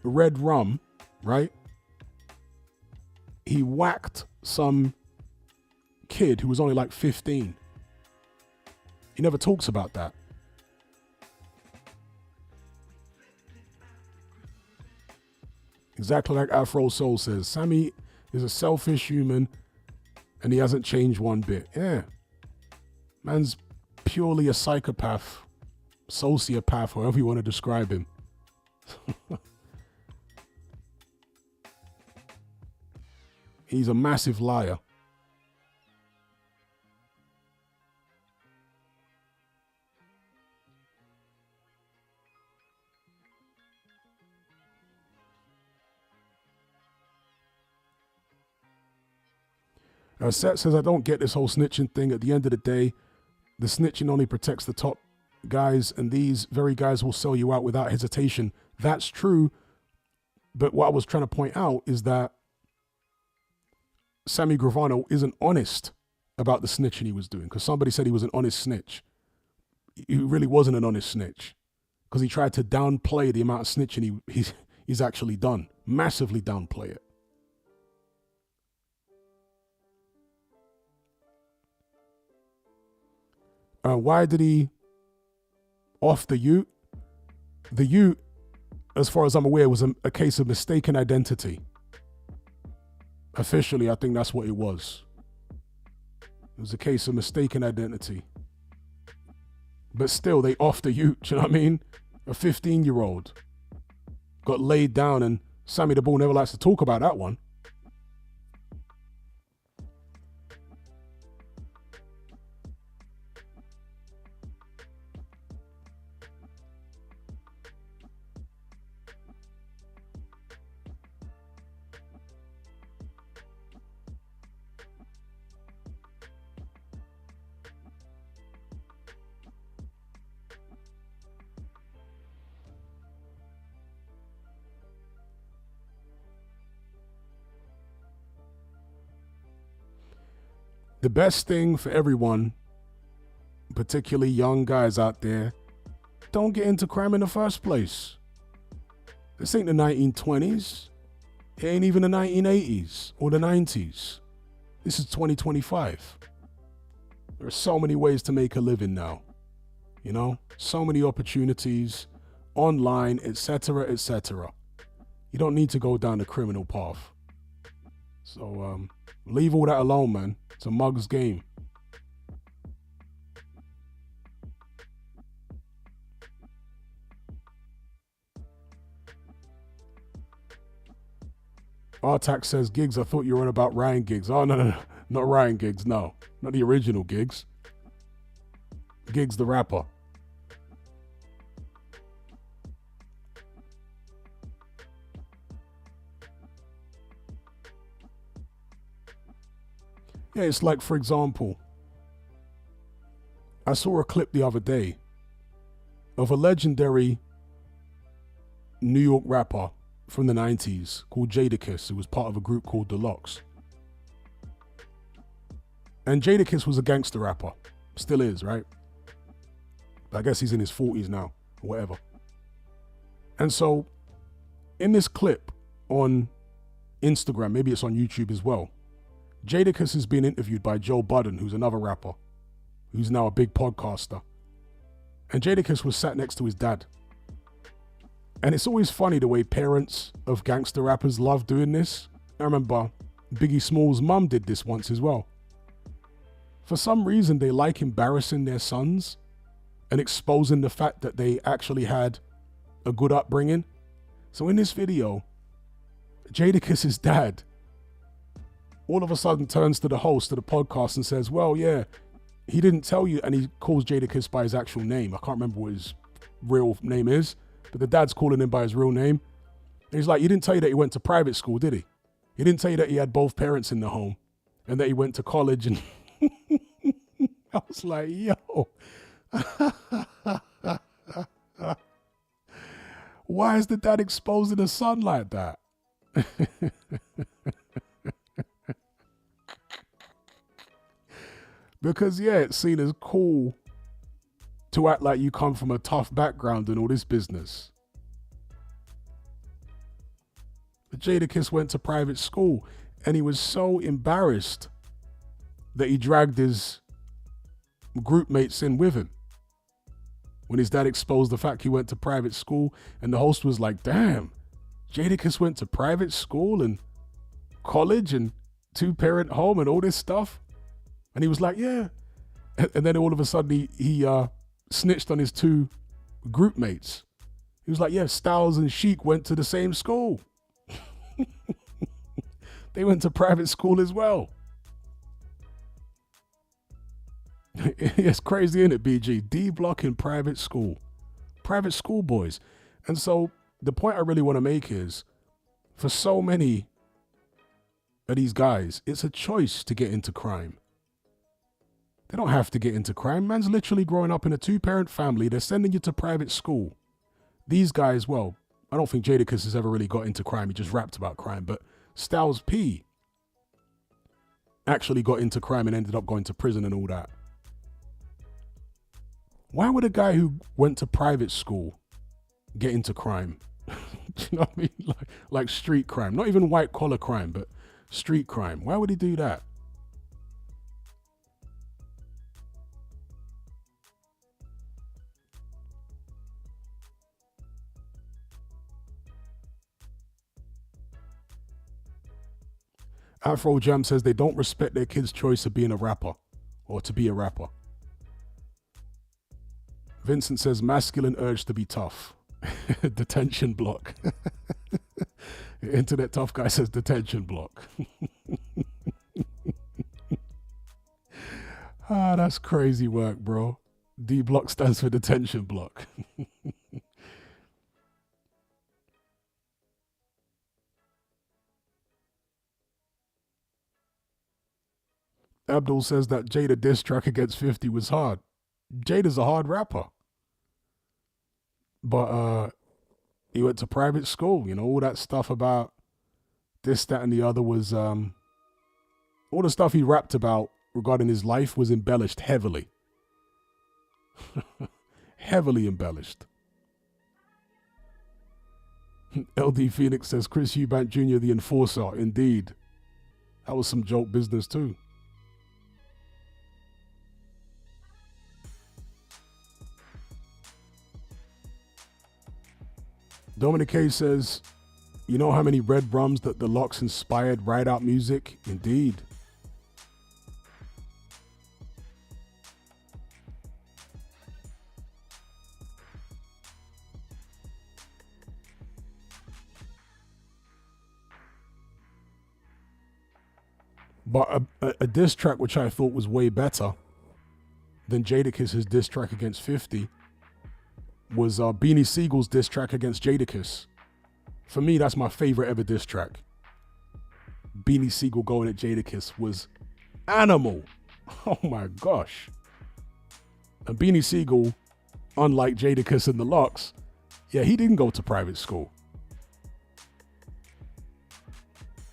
red rum, right? He whacked some kid who was only like 15. He never talks about that. Exactly like Afro Soul says, Sammy is a selfish human and he hasn't changed one bit. Yeah. Man's purely a psychopath, sociopath, however you want to describe him. He's a massive liar. Seth says, I don't get this whole snitching thing. At the end of the day, the snitching only protects the top guys, and these very guys will sell you out without hesitation. That's true. But what I was trying to point out is that Sammy Gravano isn't honest about the snitching he was doing, because somebody said he was an honest snitch. He really wasn't an honest snitch, because he tried to downplay the amount of snitching he's actually done. Massively downplay it. Why did he off the Ute? The Ute, as far as I'm aware, was a case of mistaken identity. Officially, I think that's what it was. It was a case of mistaken identity. But still, they off the Ute, you know what I mean? A 15-year-old got laid down, and Sammy the Bull never likes to talk about that one. The best thing for everyone, particularly young guys out there, don't get into crime in the first place. This ain't the 1920s. It ain't even the 1980s or the 90s. This is 2025. There are so many ways to make a living now. You know, so many opportunities online, etc., etc. You don't need to go down the criminal path. So, leave all that alone, man. It's a mug's game. Artax says, Giggs, I thought you were on about Ryan Giggs. Oh, no, not Ryan Giggs, no. Not the original Giggs. Giggs the rapper. Yeah, it's like, for example, I saw a clip the other day of a legendary New York rapper from the 90s called Jadakiss, who was part of a group called The Lox. And Jadakiss was a gangster rapper. Still is, right? But I guess he's in his 40s now, or whatever. And so, in this clip on Instagram, maybe it's on YouTube as well, Jadakiss is being interviewed by Joe Budden, who's another rapper, who's now a big podcaster. And Jadakiss was sat next to his dad. And it's always funny the way parents of gangster rappers love doing this. I remember Biggie Smalls' mum did this once as well. For some reason, they like embarrassing their sons and exposing the fact that they actually had a good upbringing. So in this video, Jadakiss's dad all of a sudden turns to the host of the podcast and says, well, yeah, he didn't tell you, and he calls Jadakiss by his actual name. I can't remember what his real name is, but the dad's calling him by his real name. And he's like, he didn't tell you that he went to private school, did he? He didn't tell you that he had both parents in the home and that he went to college. And I was like, yo, why is the dad exposing the son like that? Because, yeah, it's seen as cool to act like you come from a tough background and all this business. But Jadakiss went to private school and he was so embarrassed that he dragged his group mates in with him. When his dad exposed the fact he went to private school, and the host was like, damn, Jadakiss went to private school and college and two-parent home and all this stuff. And he was like, yeah. And then all of a sudden he snitched on his two group mates. He was like, yeah, Styles and Sheik went to the same school. They went to private school as well. It's crazy, isn't it, BG? D Block in private school. Private school boys. And so the point I really want to make is, for so many of these guys, it's a choice to get into crime. They don't have to get into crime. Man's literally growing up in a two-parent family. They're sending you to private school. These guys, well, I don't think Jadakiss has ever really got into crime. He just rapped about crime. But Styles P actually got into crime and ended up going to prison and all that. Why would a guy who went to private school get into crime? Do you know what I mean? Like street crime. Not even white-collar crime, but street crime. Why would he do that? Afro Jam says they don't respect their kids' choice of being a rapper or to be a rapper. Vincent says masculine urge to be tough. Detention block. Internet tough guy says detention block. That's crazy work, bro. D block stands for detention block. Abdul says that Jada diss track against 50 was hard. Jada's a hard rapper. But he went to private school, you know, all that stuff about this, that, and the other was, all the stuff he rapped about regarding his life was embellished heavily. Heavily embellished. LD Phoenix says Chris Eubank Jr. the enforcer. Indeed. That was some joke business too. Dominic K says, you know how many red rums that the Lox inspired ride out music? Indeed. But a diss track which I thought was way better than Jadakiss' diss track against 50 was Beanie Siegel's diss track against Jadakiss. For me, that's my favorite ever diss track. Beanie Siegel going at Jadakiss was animal. Oh my gosh. And Beanie Siegel, unlike Jadakiss and the Locks, yeah, he didn't go to private school.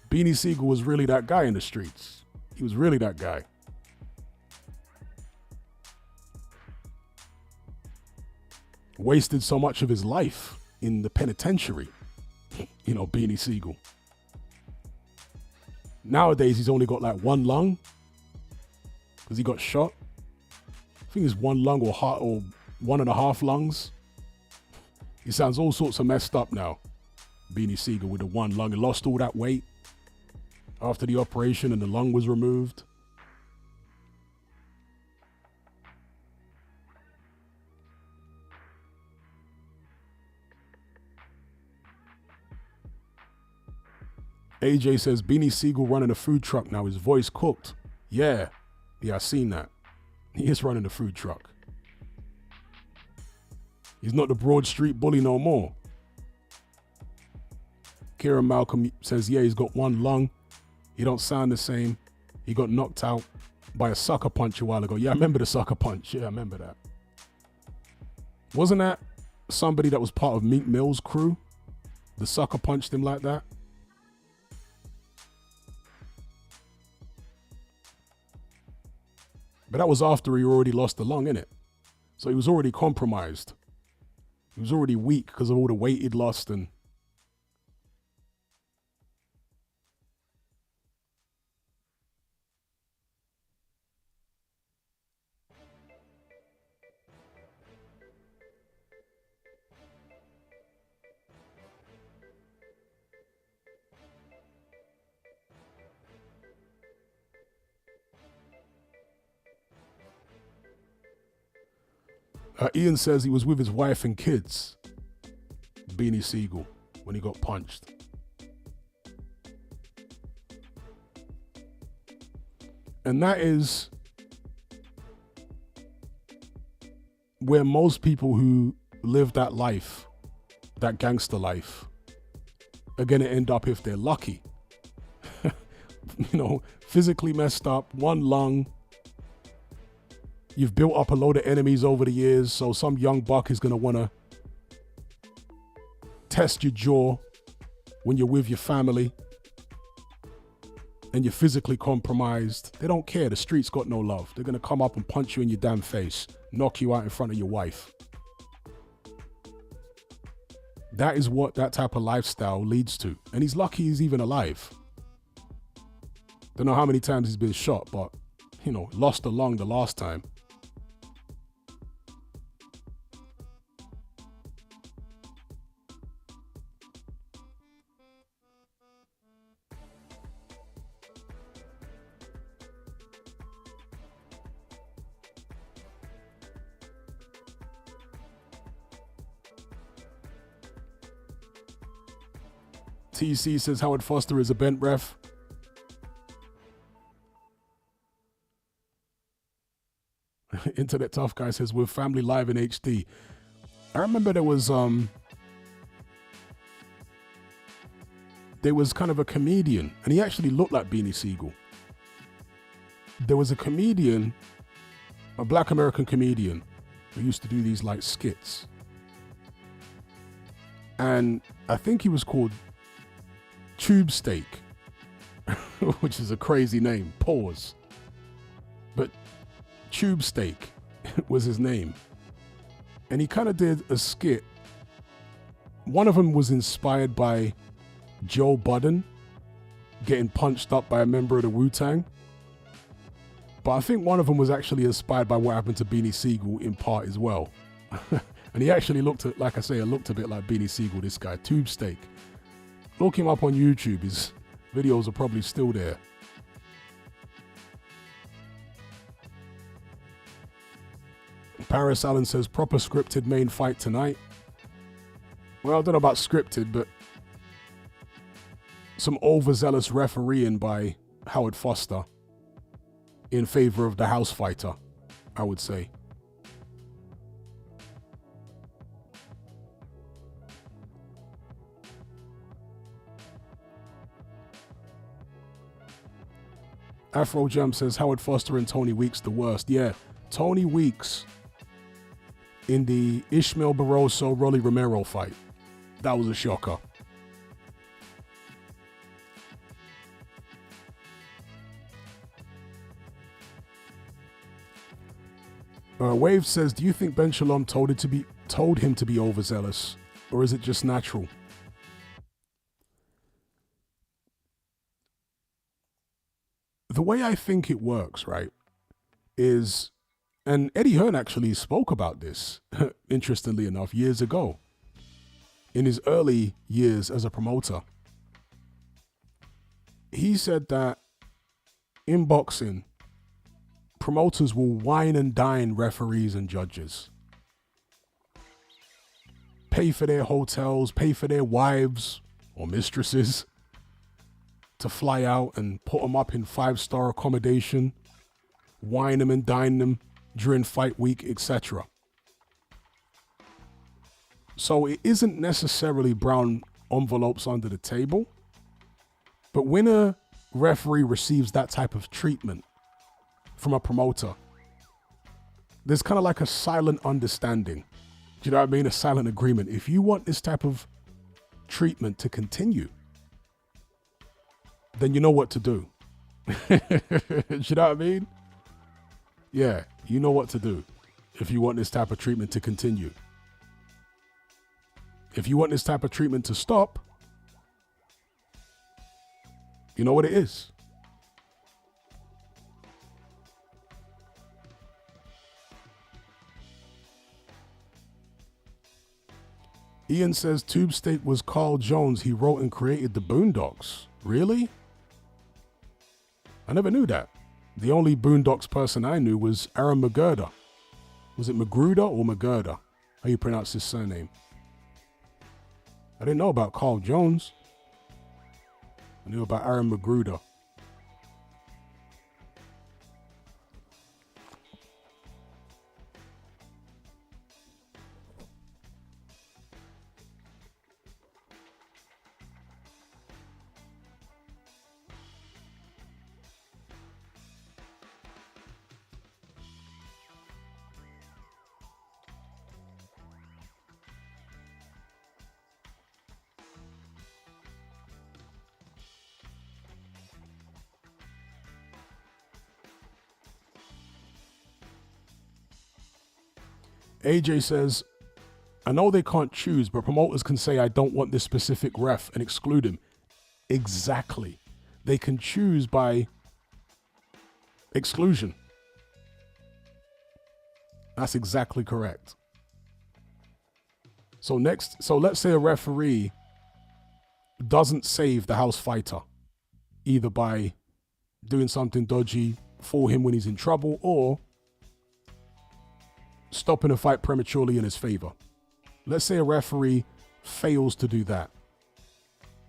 Beanie Siegel was really that guy in the streets. He was really that guy. Wasted so much of his life in the penitentiary. You know, Beanie Siegel. Nowadays, he's only got like one lung because he got shot. I think it's one lung or heart or 1.5 lungs. He sounds all sorts of messed up now. Beanie Siegel with the one lung. He lost all that weight after the operation and the lung was removed. AJ says Beanie Siegel running a food truck now. His voice cooked. Yeah, I seen that. He is running a food truck. He's not the Broad Street bully no more. Kieran Malcolm says, yeah, he's got one lung. He don't sound the same. He got knocked out by a sucker punch a while ago. Yeah, I remember the sucker punch. Yeah, I remember that. Wasn't that somebody that was part of Meek Mill's crew? The sucker punched him like that? But that was after he already lost the lung, innit? So he was already compromised. He was already weak because of all the weight he'd lost and... Ian says he was with his wife and kids, Beanie Siegel, when he got punched. And that is where most people who live that life, that gangster life, are going to end up if they're lucky. You know, physically messed up, one lung. You've built up a load of enemies over the years, so some young buck is going to want to test your jaw when you're with your family and you're physically compromised. They don't care. The streets got no love. They're going to come up and punch you in your damn face, knock you out in front of your wife. That is what that type of lifestyle leads to. And he's lucky he's even alive. Don't know how many times he's been shot, but, you know, lost a lung the last time. TC says Howard Foster is a bent ref. Internet Tough Guy says with Family Live in HD. I remember there was kind of a comedian, and he actually looked like Beanie Siegel. There was a comedian, a black American comedian, who used to do these like skits. And I think he was called Tube Steak, which is a crazy name. Pause. But Tube Steak was his name. And he kind of did a skit. One of them was inspired by Joe Budden getting punched up by a member of the Wu-Tang. But I think one of them was actually inspired by what happened to Beanie Siegel in part as well. And he actually looked, like I say, it looked a bit like Beanie Siegel, this guy, Tube Steak. Look him up on YouTube. His videos are probably still there. Paris Allen says, proper scripted main fight tonight. Well, I don't know about scripted, but some overzealous refereeing by Howard Foster in favor of the house fighter, I would say. Afro Jam says Howard Foster and Tony Weeks the worst. Yeah, Tony Weeks in the Ishmael Barroso Rolly Romero fight. That was a shocker. Wave says, do you think Ben Shalom told him to be overzealous, or is it just natural? The way I think it works, right, is, and Eddie Hearn actually spoke about this, interestingly enough, years ago, in his early years as a promoter. He said that in boxing, promoters will wine and dine referees and judges. Pay for their hotels, pay for their wives or mistresses to fly out and put them up in 5-star accommodation, wine them and dine them during fight week, etc. So it isn't necessarily brown envelopes under the table, but when a referee receives that type of treatment from a promoter, there's kind of like a silent understanding. Do you know what I mean? A silent agreement. If you want this type of treatment to continue, then you know what to do. Do you know what I mean? Yeah, you know what to do if you want this type of treatment to continue. If you want this type of treatment to stop, you know what it is. Ian says Tube Steak was Carl Jones. He wrote and created the Boondocks. Really? I never knew that. The only Boondocks person I knew was Aaron McGurder. Was it Magruder or McGurder? How you pronounce his surname? I didn't know about Carl Jones. I knew about Aaron Magruder. AJ says, I know they can't choose, but promoters can say, I don't want this specific ref and exclude him. Exactly. They can choose by exclusion. That's exactly correct. So let's say a referee doesn't save the house fighter, either by doing something dodgy for him when he's in trouble or stopping a fight prematurely in his favor. Let's say a referee fails to do that.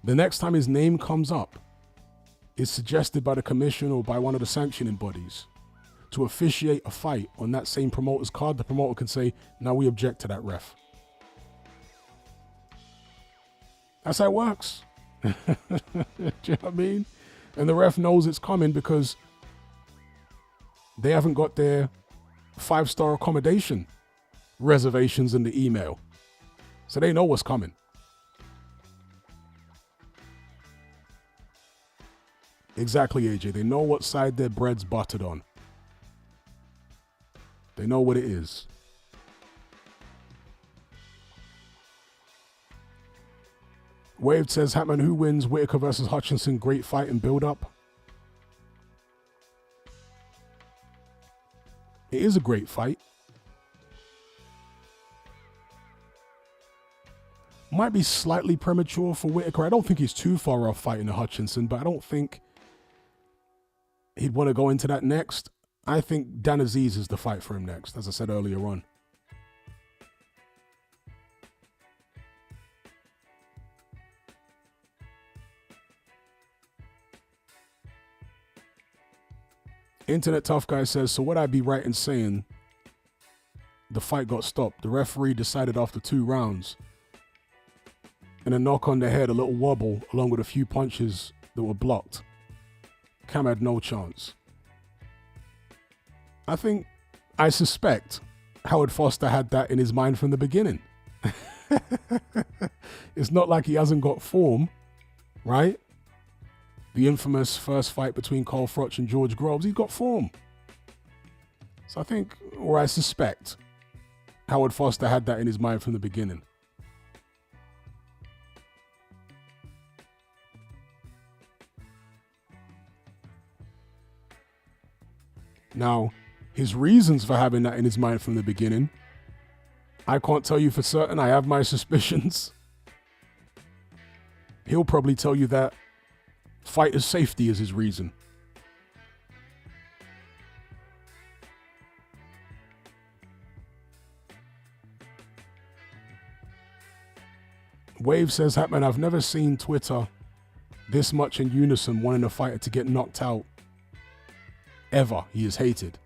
The next time his name comes up, it's suggested by the commission or by one of the sanctioning bodies to officiate a fight on that same promoter's card. The promoter can say, now we object to that ref. That's how it works. Do you know what I mean? And the ref knows it's coming because they haven't got their 5-star accommodation reservations in the email. So they know what's coming. Exactly, AJ. They know what side their bread's buttered on. They know what it is. Waved says, Hatman, who wins Whittaker versus Hutchinson? Great fight and build up. It is a great fight. Might be slightly premature for Whittaker. I don't think he's too far off fighting a Hutchinson, but I don't think he'd want to go into that next. I think Dan Aziz is the fight for him next, as I said earlier on. Internet Tough Guy says, so would I be right in saying the fight got stopped? The referee decided after 2 rounds. And a knock on the head, a little wobble, along with a few punches that were blocked. Cam had no chance. I suspect Howard Foster had that in his mind from the beginning. It's not like he hasn't got form, right? The infamous first fight between Cole Froch and George Groves, he's got form. So I think, or I suspect, Howard Foster had that in his mind from the beginning. Now, his reasons for having that in his mind from the beginning, I can't tell you for certain. I have my suspicions. He'll probably tell you that fighter's safety is his reason. Wave says, Hatman, I've never seen Twitter this much in unison wanting a fighter to get knocked out. Ever. He is hated.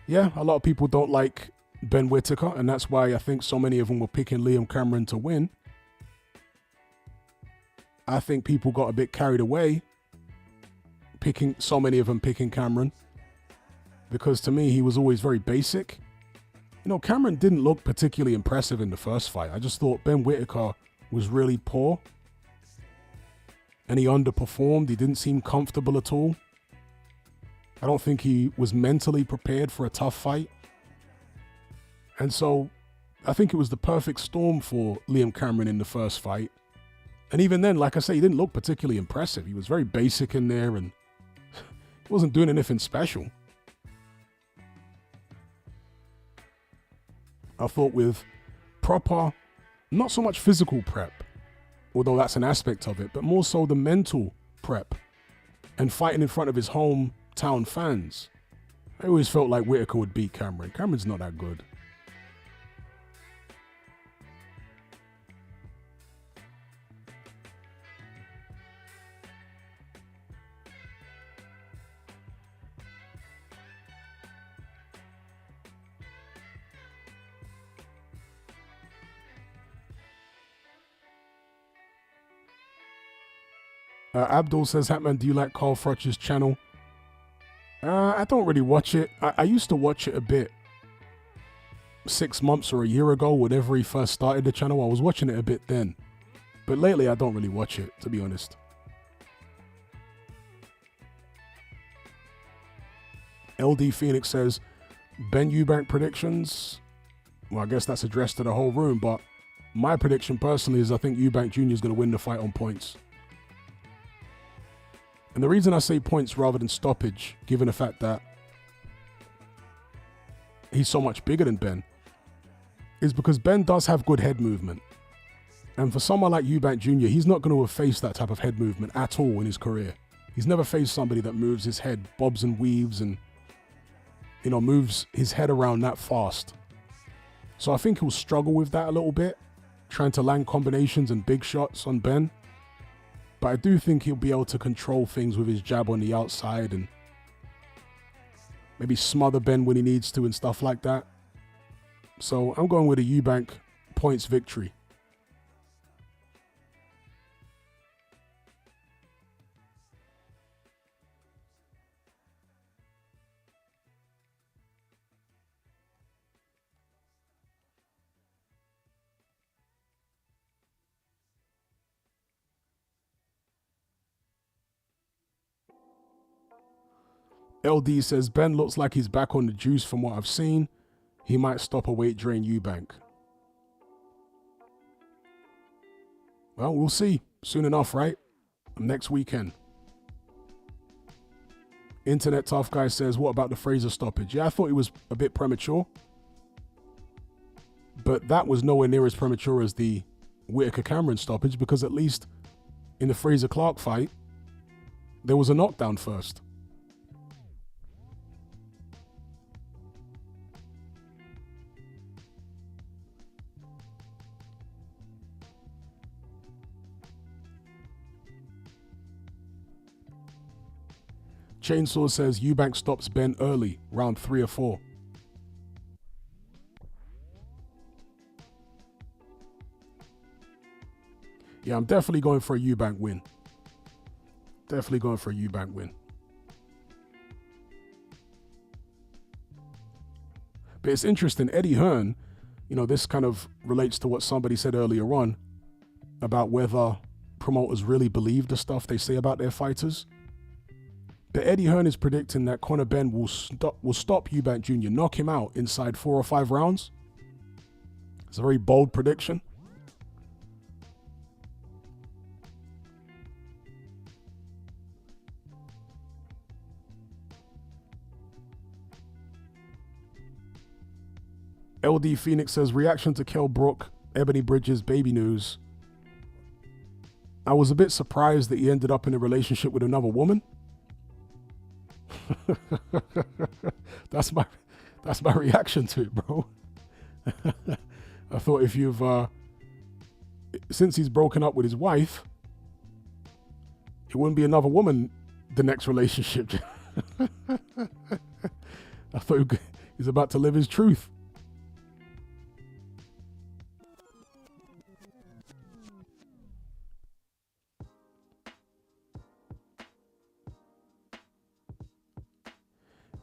Yeah, a lot of people don't like Ben Whittaker, and that's why I think so many of them were picking Liam Cameron to win. I think people got a bit carried away so many of them picking Cameron, because to me he was always very basic. You know, Cameron didn't look particularly impressive in the first fight. I just thought Ben Whittaker was really poor and he underperformed. He didn't seem comfortable at all. I don't think he was mentally prepared for a tough fight. And so I think it was the perfect storm for Liam Cameron in the first fight. And even then, like I say, he didn't look particularly impressive. He was very basic in there and he wasn't doing anything special. I thought with proper, not so much physical prep, although that's an aspect of it, but more so the mental prep and fighting in front of his hometown fans. I always felt like Whittaker would beat Cameron. Cameron's not that good. Abdul says, Hatman, do you like Carl Froch's channel? I don't really watch it. I used to watch it a bit 6 months or a year ago, whenever he first started the channel. I was watching it a bit then. But lately, I don't really watch it, to be honest. LD Phoenix says, Ben Eubank predictions? Well, I guess that's addressed to the whole room, but my prediction personally is I think Eubank Jr. is going to win the fight on points. And the reason I say points rather than stoppage, given the fact that he's so much bigger than Ben, is because Ben does have good head movement. And for someone like Eubank Jr., he's not going to have faced that type of head movement at all in his career. He's never faced somebody that moves his head, bobs and weaves, and, you know, moves his head around that fast. So I think he'll struggle with that a little bit, trying to land combinations and big shots on Ben. But I do think he'll be able to control things with his jab on the outside and maybe smother Ben when he needs to and stuff like that. So I'm going with a Eubank points victory. LD says, Ben looks like he's back on the juice from what I've seen. He might stop a weight drain Eubank. Well, we'll see. Soon enough, right? Next weekend. Internet Tough Guy says, what about the Fraser stoppage? Yeah, I thought it was a bit premature. But that was nowhere near as premature as the Whittaker-Cameron stoppage, because at least in the Fraser-Clark fight, there was a knockdown first. Chainsaw says Eubank stops Ben early, round 3 or 4. Yeah, I'm definitely going for a Eubank win. Definitely going for a Eubank win. But it's interesting, Eddie Hearn, you know, this kind of relates to what somebody said earlier on about whether promoters really believe the stuff they say about their fighters. But Eddie Hearn is predicting that Conor Benn will stop Eubank Jr., knock him out inside 4 or 5 rounds. It's a very bold prediction. LD Phoenix says, reaction to Kell Brook, Ebony Bridges, baby news. I was a bit surprised that he ended up in a relationship with another woman. That's my reaction to it, bro. I thought if you've since he's broken up with his wife, it wouldn't be another woman the next relationship. I thought he's about to live his truth.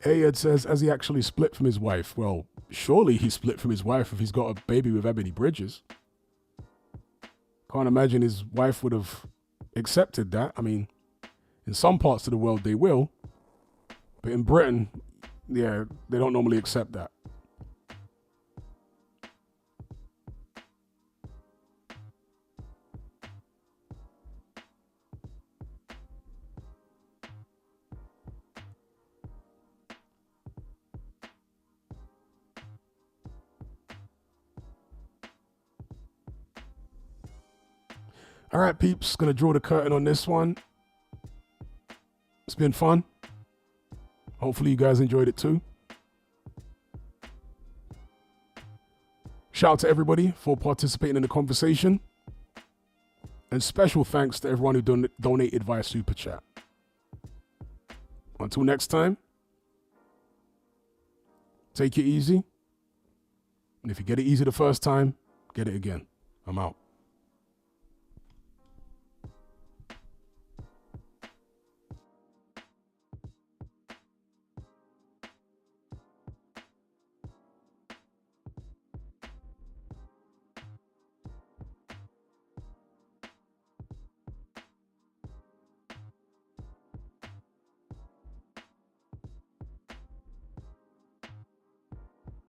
Ayed says, has he actually split from his wife? Well, surely he split from his wife if he's got a baby with Ebony Bridges. Can't imagine his wife would have accepted that. I mean, in some parts of the world they will, but in Britain, yeah, they don't normally accept that. All right, peeps, gonna draw the curtain on this one. It's been fun. Hopefully you guys enjoyed it too. Shout out to everybody for participating in the conversation. And special thanks to everyone who donated via Super Chat. Until next time, take it easy. And if you get it easy the first time, get it again. I'm out.